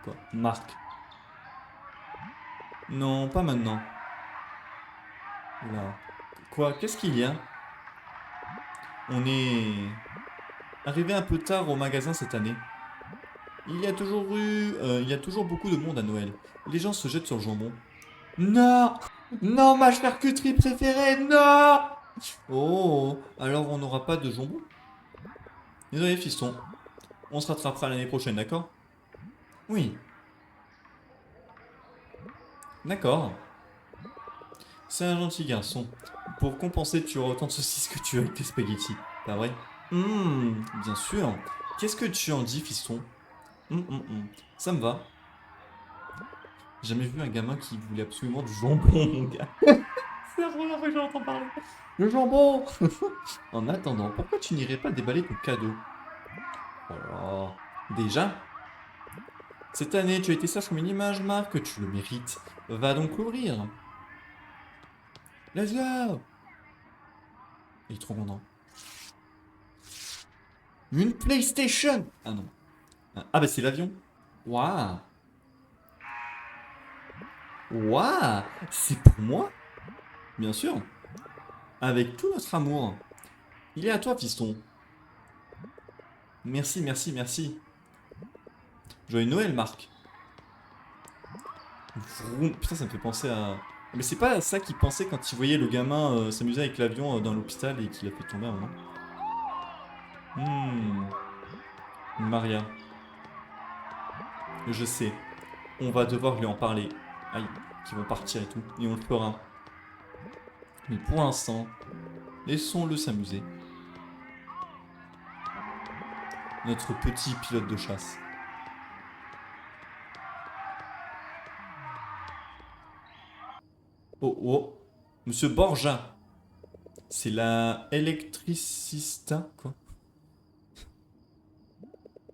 Quoi? Marc. Non, pas maintenant. Là. Quoi? Qu'est-ce qu'il y a? On est arrivé un peu tard au magasin cette année. Il y a toujours beaucoup de monde à Noël. Les gens se jettent sur le jambon. Non! Non, ma charcuterie préférée, non! Oh, alors on n'aura pas de jambon? Désolé, fiston. On se rattrapera l'année prochaine, d'accord? Oui, d'accord. C'est un gentil garçon. Pour compenser, tu auras autant de saucisses que tu as avec tes spaghettis. Pas vrai? Bien sûr. Qu'est-ce que tu en dis, fiston? Ça me va. J'ai jamais vu un gamin qui voulait absolument du jambon, mon gars. C'est la première fois que j'entends parler. Le jambon. En attendant, pourquoi tu n'irais pas déballer ton cadeau? Oh là. Déjà? Cette année, tu as été sage comme une image, Marc, tu le mérites. Va donc l'ouvrir. Let's go! Il est trop content. Une PlayStation! Ah non. Ah bah c'est l'avion. Waouh! Waouh! C'est pour moi? Bien sûr. Avec tout notre amour. Il est à toi, fiston. Merci, merci, merci. Joyeux Noël, Marc. Vroom. Putain, ça me fait penser à... Mais c'est pas ça qu'il pensait quand il voyait le gamin s'amuser avec l'avion dans l'hôpital et qu'il a fait tomber un moment. Maria. Je sais. On va devoir lui en parler. Aïe, qu'ils vont partir et tout. Et on le fera. Mais pour l'instant, laissons-le s'amuser. Notre petit pilote de chasse. Oh, oh. Monsieur Borja. C'est la électricista, quoi.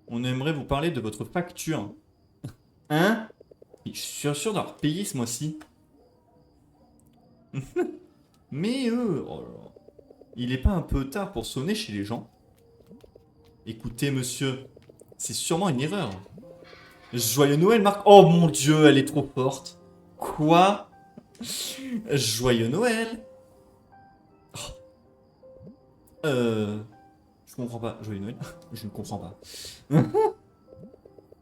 On aimerait vous parler de votre facture. Hein? Je suis sûr d'avoir payé ce mois-ci. Mais oh là là. Il est pas un peu tard pour sonner chez les gens? Écoutez, monsieur, c'est sûrement une erreur. Joyeux Noël, Marc. Oh mon dieu, elle est trop forte. Quoi? Joyeux Noël. Je comprends pas. Joyeux Noël. Je ne comprends pas.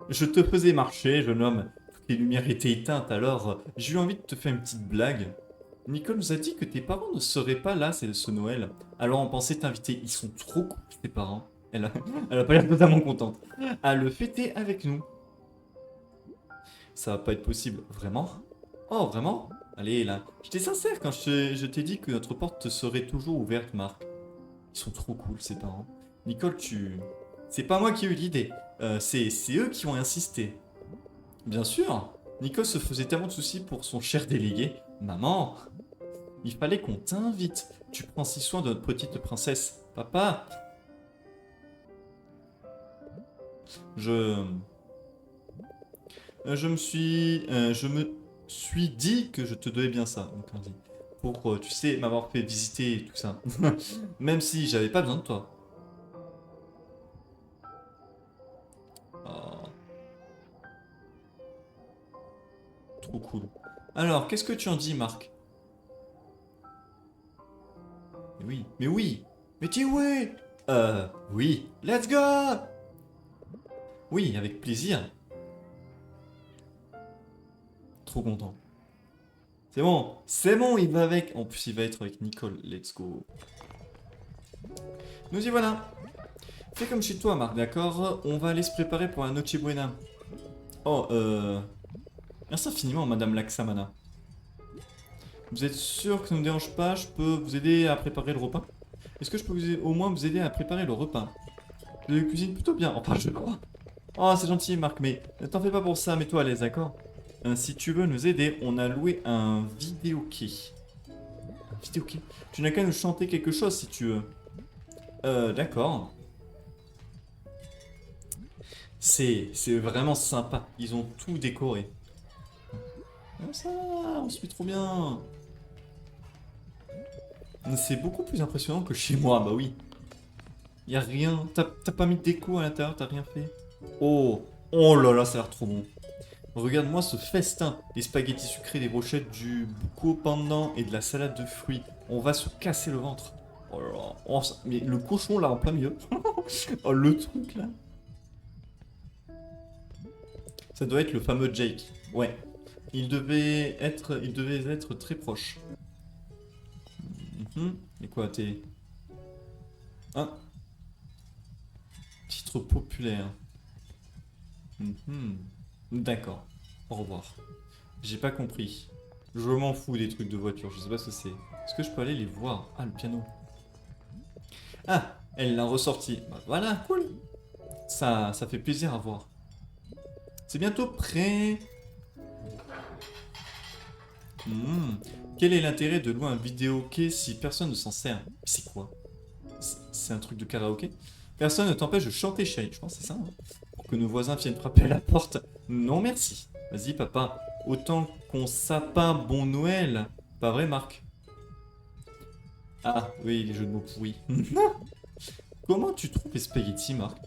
Je te faisais marcher, jeune homme. Toutes les lumières étaient éteintes, alors j'ai eu envie de te faire une petite blague. Nicole nous a dit que tes parents ne seraient pas là ce Noël. Alors on pensait t'inviter. Ils sont trop cool, tes parents. Elle a pas l'air totalement contente. À le fêter avec nous. Ça va pas être possible. Vraiment? Oh, vraiment? Allez, là. J'étais sincère quand je t'ai dit que notre porte te serait toujours ouverte, Marc. Ils sont trop cool, ces parents. Nicole, tu... C'est pas moi qui ai eu l'idée. C'est eux qui ont insisté. Bien sûr. Nicole se faisait tellement de soucis pour son cher délégué. Maman, il fallait qu'on t'invite. Tu prends si soin de notre petite princesse. Papa. Je me suis dit que je te devais bien ça, donc on dit. Pour, tu sais, m'avoir fait visiter et tout ça. Même si j'avais pas besoin de toi. Oh, trop cool. Alors, qu'est-ce que tu en dis, Marc? Mais oui, mais oui. Mais tu es où? Oui. Let's go! Oui, avec plaisir. Trop content. C'est bon, il va avec. En plus, il va être avec Nicole. Let's go. Nous y voilà. Fais comme chez toi, Marc, d'accord? On va aller se préparer pour la Noche Buena. Oh, merci infiniment, Madame Laksamana. Vous êtes sûr que ça ne me dérange pas? Je peux vous aider à préparer le repas? Est-ce que je peux au moins vous aider à préparer le repas? Je cuisine plutôt bien. Enfin, je crois. Oh, c'est gentil, Marc, mais ne t'en fais pas pour ça, mets-toi à l'aise, d'accord? Si tu veux nous aider, on a loué un vidéoquai. Un vidéoquai? Tu n'as qu'à nous chanter quelque chose si tu veux. D'accord. C'est vraiment sympa. Ils ont tout décoré. Comme ça, on se met trop bien. C'est beaucoup plus impressionnant que chez moi, bah oui. Y a rien. T'as pas mis de déco à l'intérieur, t'as rien fait. Oh, oh là là, ça a l'air trop bon. Regarde-moi ce festin. Les spaghettis sucrés, des brochettes, du buco pendant et de la salade de fruits. On va se casser le ventre. Oh là là. Oh, mais le cochon là en plein milieu. Oh, le truc là. Ça doit être le fameux Jake. Ouais. Il devait être très proche. Et quoi, t'es... Ah, titre populaire. Mhm. D'accord. Au revoir. J'ai pas compris. Je m'en fous des trucs de voiture, je sais pas ce que c'est. Est-ce que je peux aller les voir? Ah, le piano. Ah, elle l'a ressorti. Bah, voilà, cool. Ça fait plaisir à voir. C'est bientôt prêt. Hmm. Quel est l'intérêt de louer un vidéoquai si personne ne s'en sert? C'est quoi? C'est un truc de karaoké? Personne ne t'empêche de chanter, chérie. Je pense que c'est ça, hein. Pour que nos voisins viennent frapper à la porte. Non, merci. Vas-y, papa. Autant qu'on sapin bon Noël. Pas vrai, Marc? Ah, oui, les jeux de mots pourris. Comment tu trouves les spaghettis, Marc?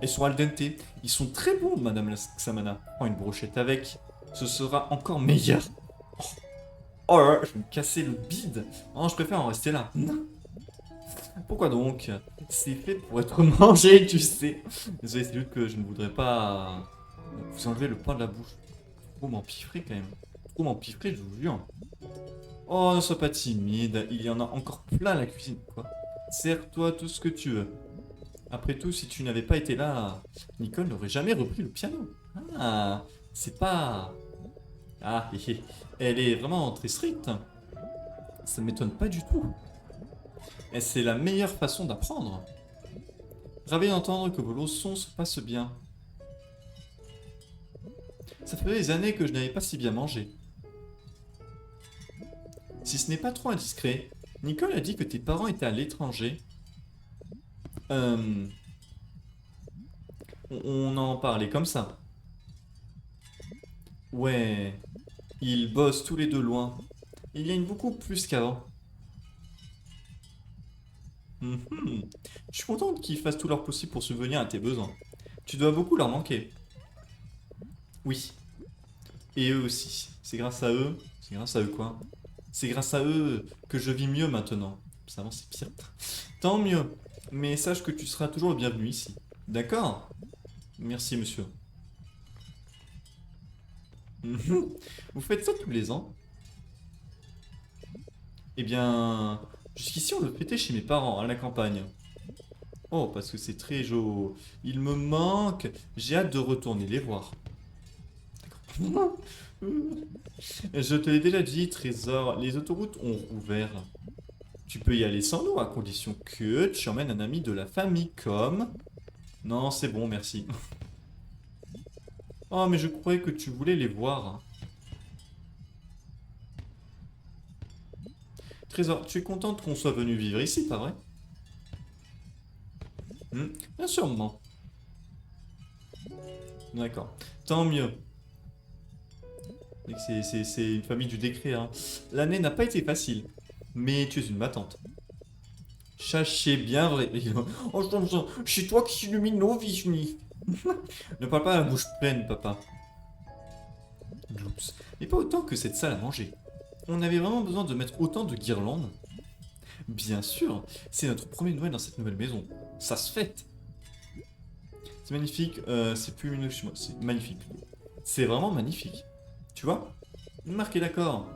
Ils sont al dente. Ils sont très bons, Madame la Samana. Prends une brochette avec. Ce sera encore meilleur. Oh là là, je vais me casser le bide. Non, je préfère en rester là. Pourquoi donc? C'est fait pour être mangé, tu sais. Désolé, c'est juste que je ne voudrais pas vous enlever le pain de la bouche. Trop m'empiffrer quand même. Trop m'empiffrer, je vous jure. Oh, ne sois pas timide, il y en a encore plein à la cuisine, quoi. Sers-toi tout ce que tu veux. Après tout, si tu n'avais pas été là, Nicole n'aurait jamais repris le piano. Ah, c'est pas... Ah, elle est vraiment très stricte. Ça ne m'étonne pas du tout. Et c'est la meilleure façon d'apprendre. Ravi d'entendre que vos leçons se passent bien. Ça fait des années que je n'avais pas si bien mangé. Si ce n'est pas trop indiscret, Nicole a dit que tes parents étaient à l'étranger. Euh, on en parlait comme ça. Ouais, ils bossent tous les deux loin. Ils gagnent beaucoup plus qu'avant. Mhm. Je suis contente qu'ils fassent tout leur possible pour subvenir à tes besoins. Tu dois beaucoup leur manquer. Oui, et eux aussi. C'est grâce à eux. C'est grâce à eux quoi? C'est grâce à eux que je vis mieux maintenant. Avant c'est pire. Tant mieux. Mais sache que tu seras toujours le bienvenu ici. D'accord? Merci monsieur. Mhm. Vous faites ça tous les ans? Eh bien, jusqu'ici on le fêtait chez mes parents, à la campagne. Oh, parce que c'est très joli. Il me manque. J'ai hâte de retourner les voir. Je te l'ai déjà dit, Trésor, les autoroutes ont rouvert. Tu peux y aller sans nous, à condition que tu emmènes un ami de la famille comme... Non, c'est bon, merci. Oh, mais je croyais que tu voulais les voir. Trésor, tu es contente qu'on soit venu vivre ici, pas vrai? Bien sûr, maman. D'accord. Tant mieux. C'est une famille du décret, hein. L'année n'a pas été facile. Mais tu es une battante. Sachez bien vrai. Oh, chez toi qui illumine nos vies, Ne parle pas à la bouche pleine, papa. Oups. Mais pas autant que cette salle à manger. On avait vraiment besoin de mettre autant de guirlandes? Bien sûr, c'est notre premier Noël dans cette nouvelle maison. Ça se fête. C'est magnifique, c'est plus lumineux que chez moi. C'est magnifique. C'est vraiment magnifique. Tu vois? Marc est d'accord.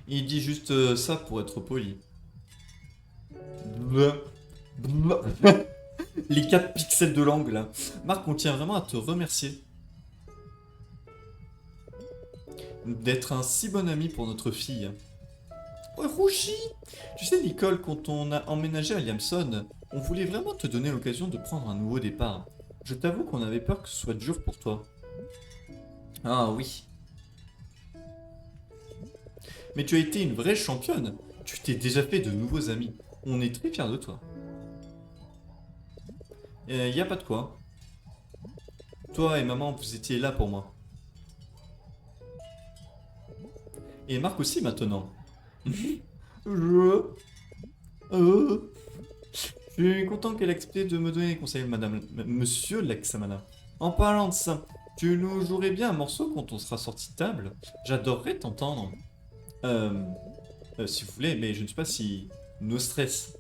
Il dit juste ça pour être poli. Bleu. Bleu. Les 4 pixels de langue là. Marc, on tient vraiment à te remercier d'être un si bon ami pour notre fille. Oh, Rougi! Tu sais, Nicole, quand on a emménagé à Liamson, on voulait vraiment te donner l'occasion de prendre un nouveau départ. Je t'avoue qu'on avait peur que ce soit dur pour toi. Ah oui. Mais tu as été une vraie championne. Tu t'es déjà fait de nouveaux amis. On est très fiers de toi. Y a pas de quoi. Toi et maman, vous étiez là pour moi. Et Marc aussi maintenant. Je... Euh, je suis content qu'elle ait accepté de me donner des conseils, madame... Monsieur Lexamana. En parlant de ça, tu nous jouerais bien un morceau quand on sera sorti de table? J'adorerais t'entendre. Euh... si vous voulez, mais je ne sais pas si... No stress.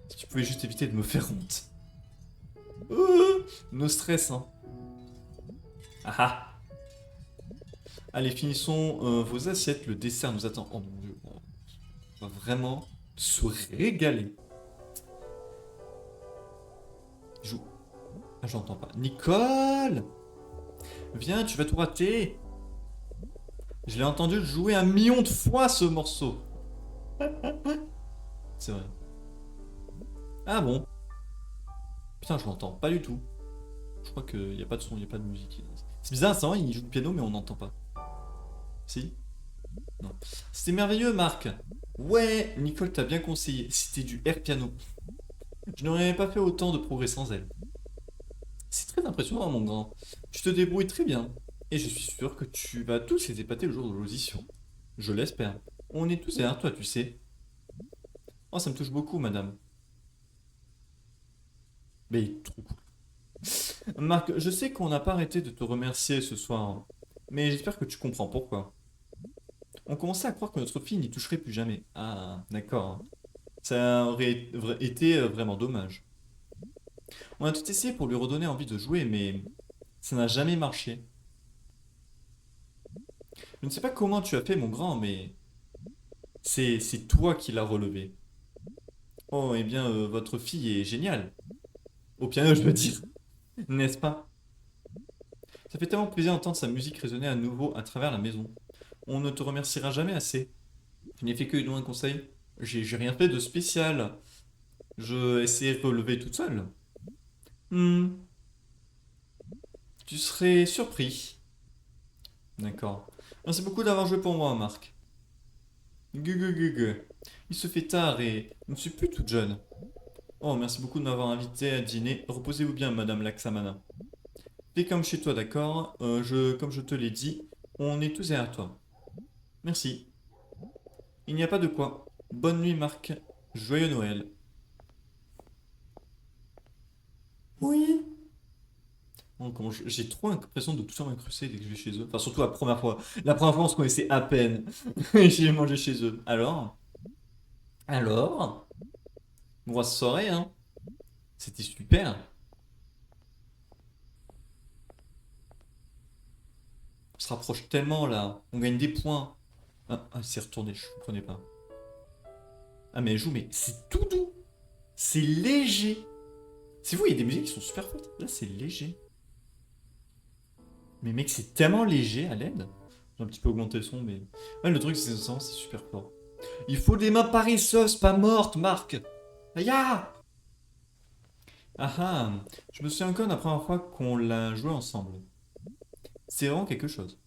Si tu pouvais juste éviter de me faire honte. No stress, hein. Ah ah. Allez, finissons vos assiettes. Le dessert nous attend. Oh mon dieu. On va vraiment se régaler. Joue. Ah, j'entends pas. Nicole! Viens, tu vas tout rater. Je l'ai entendu jouer 1 million de fois ce morceau. C'est vrai. Ah bon? Putain, je l'entends pas du tout. Je crois qu'il n'y a pas de son, il n'y a pas de musique. C'est bizarre, c'est vrai, il joue du piano, mais on n'entend pas. Si? Non. C'était merveilleux, Marc. Ouais, Nicole t'a bien conseillé. C'était du air piano. Je n'aurais pas fait autant de progrès sans elle. C'est très impressionnant, mon grand. Tu te débrouilles très bien. Et je suis sûr que tu vas tous les épater le jour de l'audition. Je l'espère. On est tous derrière toi, tu sais. Oh, ça me touche beaucoup, madame. Mais trop cool. Marc, je sais qu'on n'a pas arrêté de te remercier ce soir, hein, mais j'espère que tu comprends pourquoi. On commençait à croire que notre fille n'y toucherait plus jamais. Ah, d'accord. Ça aurait été vraiment dommage. On a tout essayé pour lui redonner envie de jouer, mais ça n'a jamais marché. Je ne sais pas comment tu as fait, mon grand, mais c'est toi qui l'as relevé. Oh, eh bien, votre fille est géniale. Au piano, je veux dire. N'est-ce pas? Ça fait tellement plaisir d'entendre sa musique résonner à nouveau à travers la maison. On ne te remerciera jamais assez. Je n'ai fait que lui donner un conseil. J'ai rien fait de spécial. Je essayais de relever toute seule. Hmm, tu serais surpris. D'accord. Merci beaucoup d'avoir joué pour moi, Marc. Gu gu gu gu. Il se fait tard et je ne suis plus toute jeune. Oh, merci beaucoup de m'avoir invité à dîner. Reposez-vous bien, Madame Laxamana. Fais comme chez toi, d'accord? Comme je te l'ai dit, on est tous derrière toi. Merci. Il n'y a pas de quoi. Bonne nuit, Marc. Joyeux Noël. Oui. Oh, j'ai trop l'impression de tout ça m'incruster dès que je vais chez eux. Enfin, surtout la première fois. La première fois, on se connaissait à peine. J'ai mangé chez eux. Alors? Alors? Grosse soirée, hein? C'était super. On se rapproche tellement là. On gagne des points. Ah, il s'est retourné, je ne comprenais pas. Ah, mais elle joue, mais c'est tout doux. C'est léger. C'est vous, il y a des musiques qui sont super fortes. Là, c'est léger. Mais mec, c'est tellement léger à l'aide. J'ai un petit peu augmenté le son, mais. Ouais, le truc, c'est super fort. Il faut des mains paresseuses, pas mortes, Marc. Aïe! Ah ah, je me souviens encore de la première fois qu'on l'a joué ensemble. C'est vraiment quelque chose.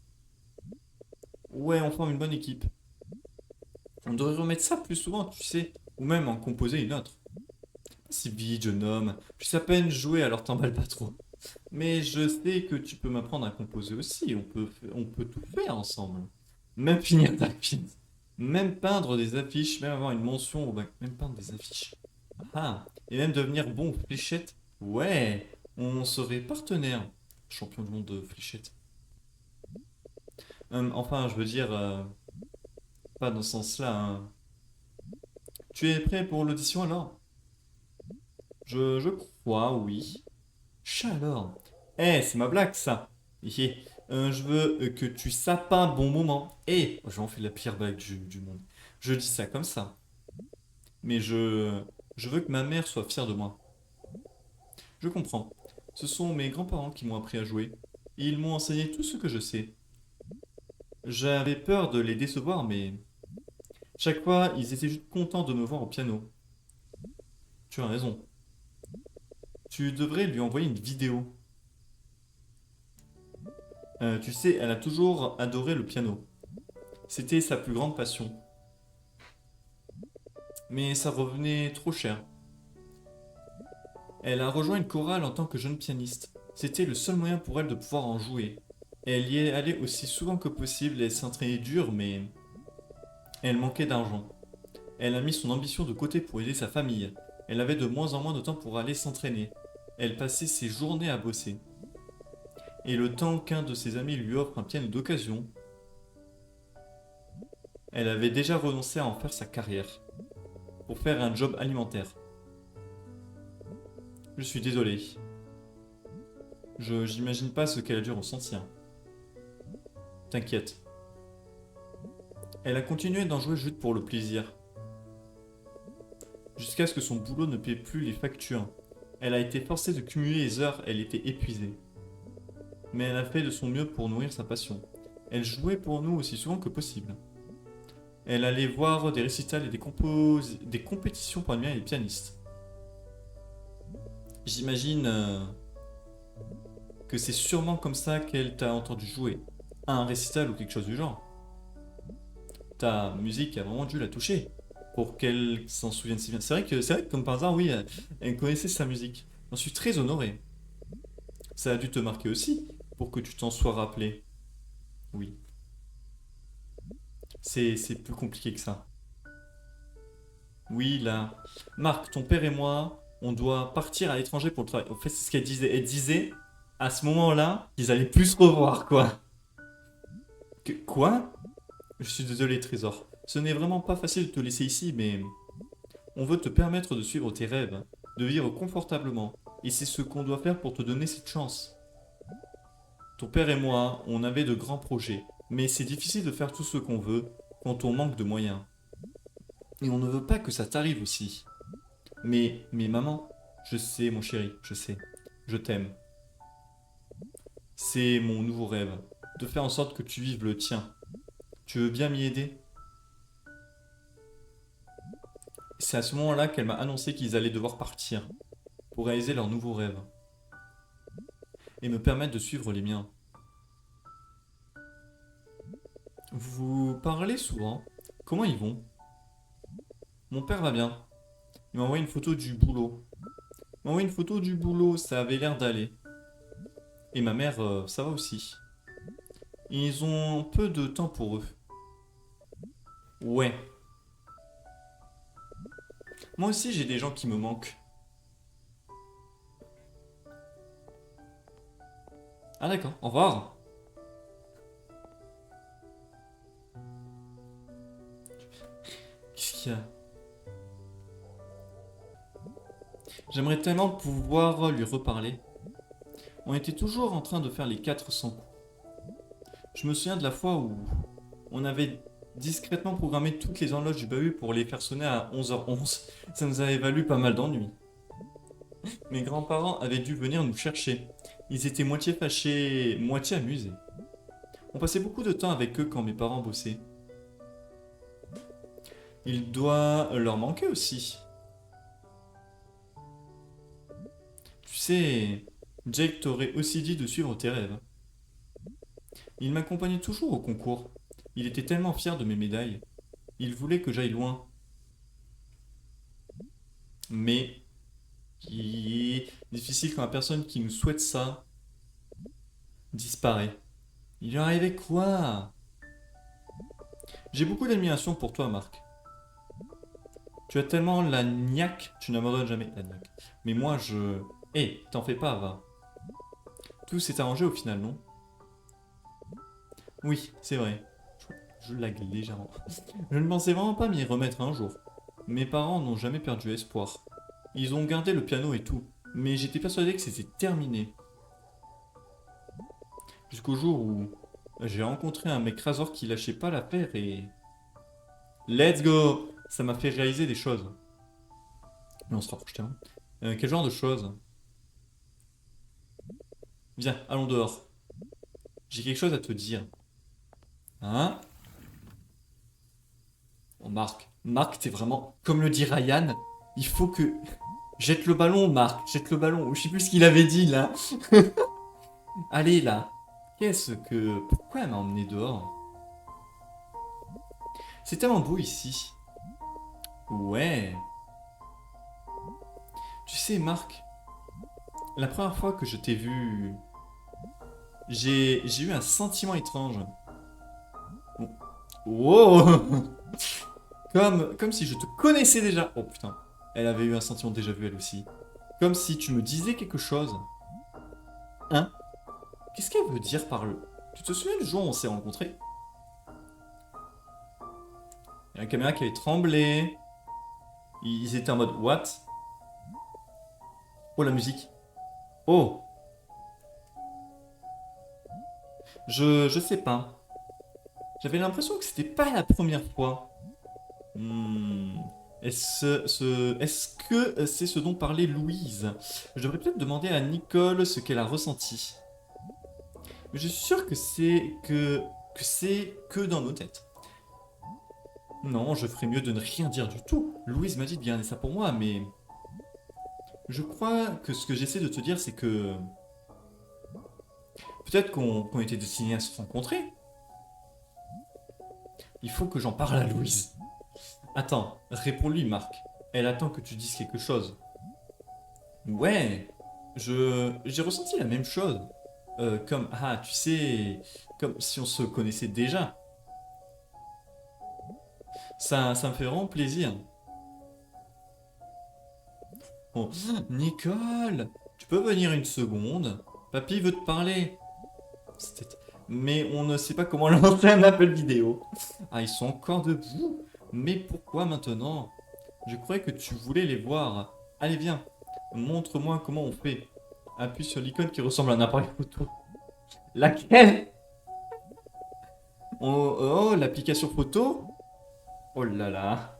Ouais, on forme une bonne équipe. On devrait remettre ça plus souvent, tu sais. Ou même en composer une autre. Si vite, jeune homme. Je sais à peine jouer, alors t'emballe pas trop. Mais je sais que tu peux m'apprendre à composer aussi. On peut tout faire ensemble. Même finir ta pièce. Même peindre des affiches, même avoir une mention au bac. Même peindre des affiches. Ah, et même devenir bon aux fléchettes. Ouais, on serait partenaire. Champion du monde de fléchettes. Enfin, je veux dire, pas dans ce sens-là, hein. Tu es prêt pour l'audition alors? Je crois, oui. Chat alors. Eh, c'est ma blague ça. Hé, je veux que tu sapes un bon moment. Eh, j'en fais la pire blague du monde. Je dis ça comme ça. Mais je veux que ma mère soit fière de moi. Je comprends. Ce sont mes grands-parents qui m'ont appris à jouer. Ils m'ont enseigné tout ce que je sais. J'avais peur de les décevoir, mais chaque fois, ils étaient juste contents de me voir au piano. Tu as raison. Tu devrais lui envoyer une vidéo. Tu sais, elle a toujours adoré le piano. C'était sa plus grande passion. Mais ça revenait trop cher. Elle a rejoint une chorale en tant que jeune pianiste. C'était le seul moyen pour elle de pouvoir en jouer. Elle y est allée aussi souvent que possible et elle s'entraînait dur, mais elle manquait d'argent. Elle a mis son ambition de côté pour aider sa famille. Elle avait de moins en moins de temps pour aller s'entraîner. Elle passait ses journées à bosser. Et le temps qu'un de ses amis lui offre un piano d'occasion, elle avait déjà renoncé à en faire sa carrière, pour faire un job alimentaire. Je suis désolé. J'imagine pas ce qu'elle a dû ressentir. T'inquiète. Elle a continué d'en jouer juste pour le plaisir, jusqu'à ce que son boulot ne paie plus les factures. Elle a été forcée de cumuler les heures, elle était épuisée. Mais elle a fait de son mieux pour nourrir sa passion. Elle jouait pour nous aussi souvent que possible. Elle allait voir des récitals et des compétitions pour admirer les pianistes. J'imagine que c'est sûrement comme ça qu'elle t'a entendu jouer. À un récital ou quelque chose du genre. Ta musique a vraiment dû la toucher pour qu'elle s'en souvienne si bien. C'est vrai que comme par hasard, oui, elle connaissait sa musique. J'en suis très honoré. Ça a dû te marquer aussi pour que tu t'en sois rappelé. Oui, c'est plus compliqué que ça. Oui, là. Marc, ton père et moi, on doit partir à l'étranger pour le travail. En fait, c'est ce qu'elle disait. Elle disait à ce moment-là qu'ils allaient plus se revoir, quoi. Quoi? Je suis désolé, Trésor. Ce n'est vraiment pas facile de te laisser ici, mais on veut te permettre de suivre tes rêves, de vivre confortablement. Et c'est ce qu'on doit faire pour te donner cette chance. Ton père et moi, on avait de grands projets, mais c'est difficile de faire tout ce qu'on veut quand on manque de moyens. Et on ne veut pas que ça t'arrive aussi. Mais maman, je sais, mon chéri, je sais. Je t'aime. C'est mon nouveau rêve. De faire en sorte que tu vives le tien. Tu veux bien m'y aider? C'est à ce moment-là qu'elle m'a annoncé qu'ils allaient devoir partir pour réaliser leur nouveau rêve et me permettre de suivre les miens. Vous parlez souvent. Comment ils vont? Mon père va bien. Il m'a envoyé une photo du boulot. Il m'a envoyé une photo du boulot, ça avait l'air d'aller. Et ma mère, ça va aussi. Ils ont peu de temps pour eux. Ouais. Moi aussi, j'ai des gens qui me manquent. Ah d'accord, au revoir. Qu'est-ce qu'il y a? J'aimerais tellement pouvoir lui reparler. On était toujours en train de faire les 400 coups. Je me souviens de la fois où on avait discrètement programmé toutes les horloges du bahut pour les faire sonner à 11h11. Ça nous avait valu pas mal d'ennuis. Mes grands-parents avaient dû venir nous chercher. Ils étaient moitié fâchés, moitié amusés. On passait beaucoup de temps avec eux quand mes parents bossaient. Il doit leur manquer aussi. Tu sais, Jake t'aurait aussi dit de suivre tes rêves. Il m'accompagnait toujours au concours. Il était tellement fier de mes médailles. Il voulait que j'aille loin. Mais il est difficile quand la personne qui nous souhaite ça disparaît. Il lui arrivait quoi? J'ai beaucoup d'admiration pour toi, Marc. Tu as tellement la niaque, tu n'abandonnes jamais la niaque. Mais moi, je... Eh, t'en fais pas, va. Tout s'est arrangé au final, non? Oui, c'est vrai. Je lague légèrement. Je ne pensais vraiment pas m'y remettre un jour. Mes parents n'ont jamais perdu espoir. Ils ont gardé le piano et tout. mais j'étais persuadé que c'était terminé. Jusqu'au jour où j'ai rencontré un mec Razor qui lâchait pas l'affaire et... Let's go! Ça m'a fait réaliser des choses. Mais on se rapproche tellement. Quel genre de choses? Viens, allons dehors. J'ai quelque chose à te dire. Hein? Oh, Marc. Marc, t'es vraiment... Comme le dit Ryan, il faut que... Jette le ballon, Marc. Jette le ballon. Je sais plus ce qu'il avait dit, là. Allez, là. Qu'est-ce que... Pourquoi elle m'a emmené dehors? C'est tellement beau ici. Ouais. Tu sais, Marc, la première fois que je t'ai vu, j'ai eu un sentiment étrange. Wow! Comme si je te connaissais déjà. Oh putain. Elle avait eu un sentiment déjà vu elle aussi. Comme si tu me disais quelque chose. Hein? Qu'est-ce qu'elle veut dire par le... Tu te souviens du jour où on s'est rencontrés? Il y a la caméra qui avait tremblé. Ils étaient en mode what? Oh la musique. Oh! Je sais pas. J'avais l'impression que c'était pas la première fois. Hmm. Est-ce que c'est ce dont parlait Louise? Je devrais peut-être demander à Nicole ce qu'elle a ressenti. Mais je suis sûr que c'est que dans nos têtes. Non, je ferais mieux de ne rien dire du tout. Louise m'a dit de garder ça pour moi, mais je crois que ce que j'essaie de te dire, c'est que peut-être qu'on était destinés à se rencontrer. Il faut que j'en parle à Louise. Attends, réponds-lui, Marc. Elle attend que tu dises quelque chose. Ouais, j'ai ressenti la même chose. Comme, ah, tu sais, comme si on se connaissait déjà. Ça me fait vraiment plaisir. Bon, Nicole, tu peux venir une seconde? Papy veut te parler. C'était- Mais on ne sait pas comment lancer un appel vidéo. Ah, ils sont encore debout. Mais pourquoi maintenant? Je croyais que tu voulais les voir. Allez, viens. Montre-moi comment on fait. Appuie sur l'icône qui ressemble à un appareil photo. Laquelle? Oh, oh, l'application photo? Oh là là.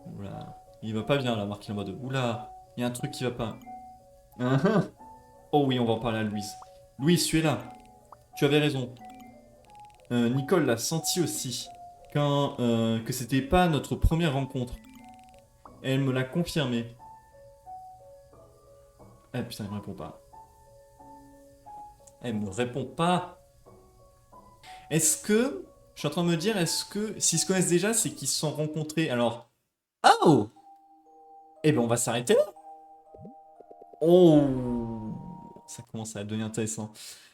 Oula. Il va pas bien là, Marc, il est en mode. Oula, il y a un truc qui va pas. Hein, hein. Oh oui, on va en parler à Louise. Louise, tu es là. Tu avais raison. Nicole l'a senti aussi. Que c'était pas notre première rencontre. Elle me l'a confirmé. Eh putain, elle me répond pas. Elle me répond pas. Est-ce que... Je suis en train de me dire, est-ce que... S'ils se connaissent déjà, c'est qu'ils se sont rencontrés. Alors... Oh! Eh ben, on va s'arrêter là. Oh! Ça commence à devenir intéressant.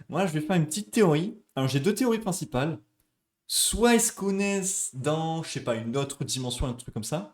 Moi, je vais faire une petite théorie. Alors, j'ai deux théories principales. Soit ils se connaissent dans, je sais pas, une autre dimension, un truc comme ça.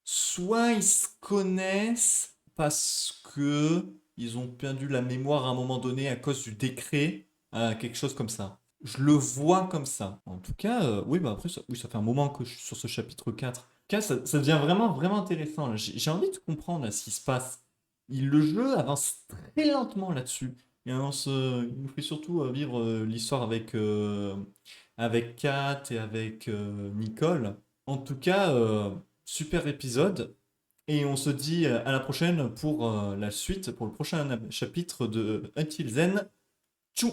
Soit ils se connaissent parce que ils ont perdu la mémoire à un moment donné à cause du décret, quelque chose comme ça. Je le vois comme ça. En tout cas, oui, bah après, oui, ça fait un moment que je suis sur ce chapitre 4. En tout cas, ça devient vraiment, vraiment intéressant, là. J'ai envie de comprendre là, ce qui se passe. Le jeu avance très lentement là-dessus. Il nous fait surtout vivre l'histoire avec Kat et avec Nicole. En tout cas, super épisode. Et on se dit à la prochaine pour la suite, pour le prochain chapitre de Until Then. Tchou!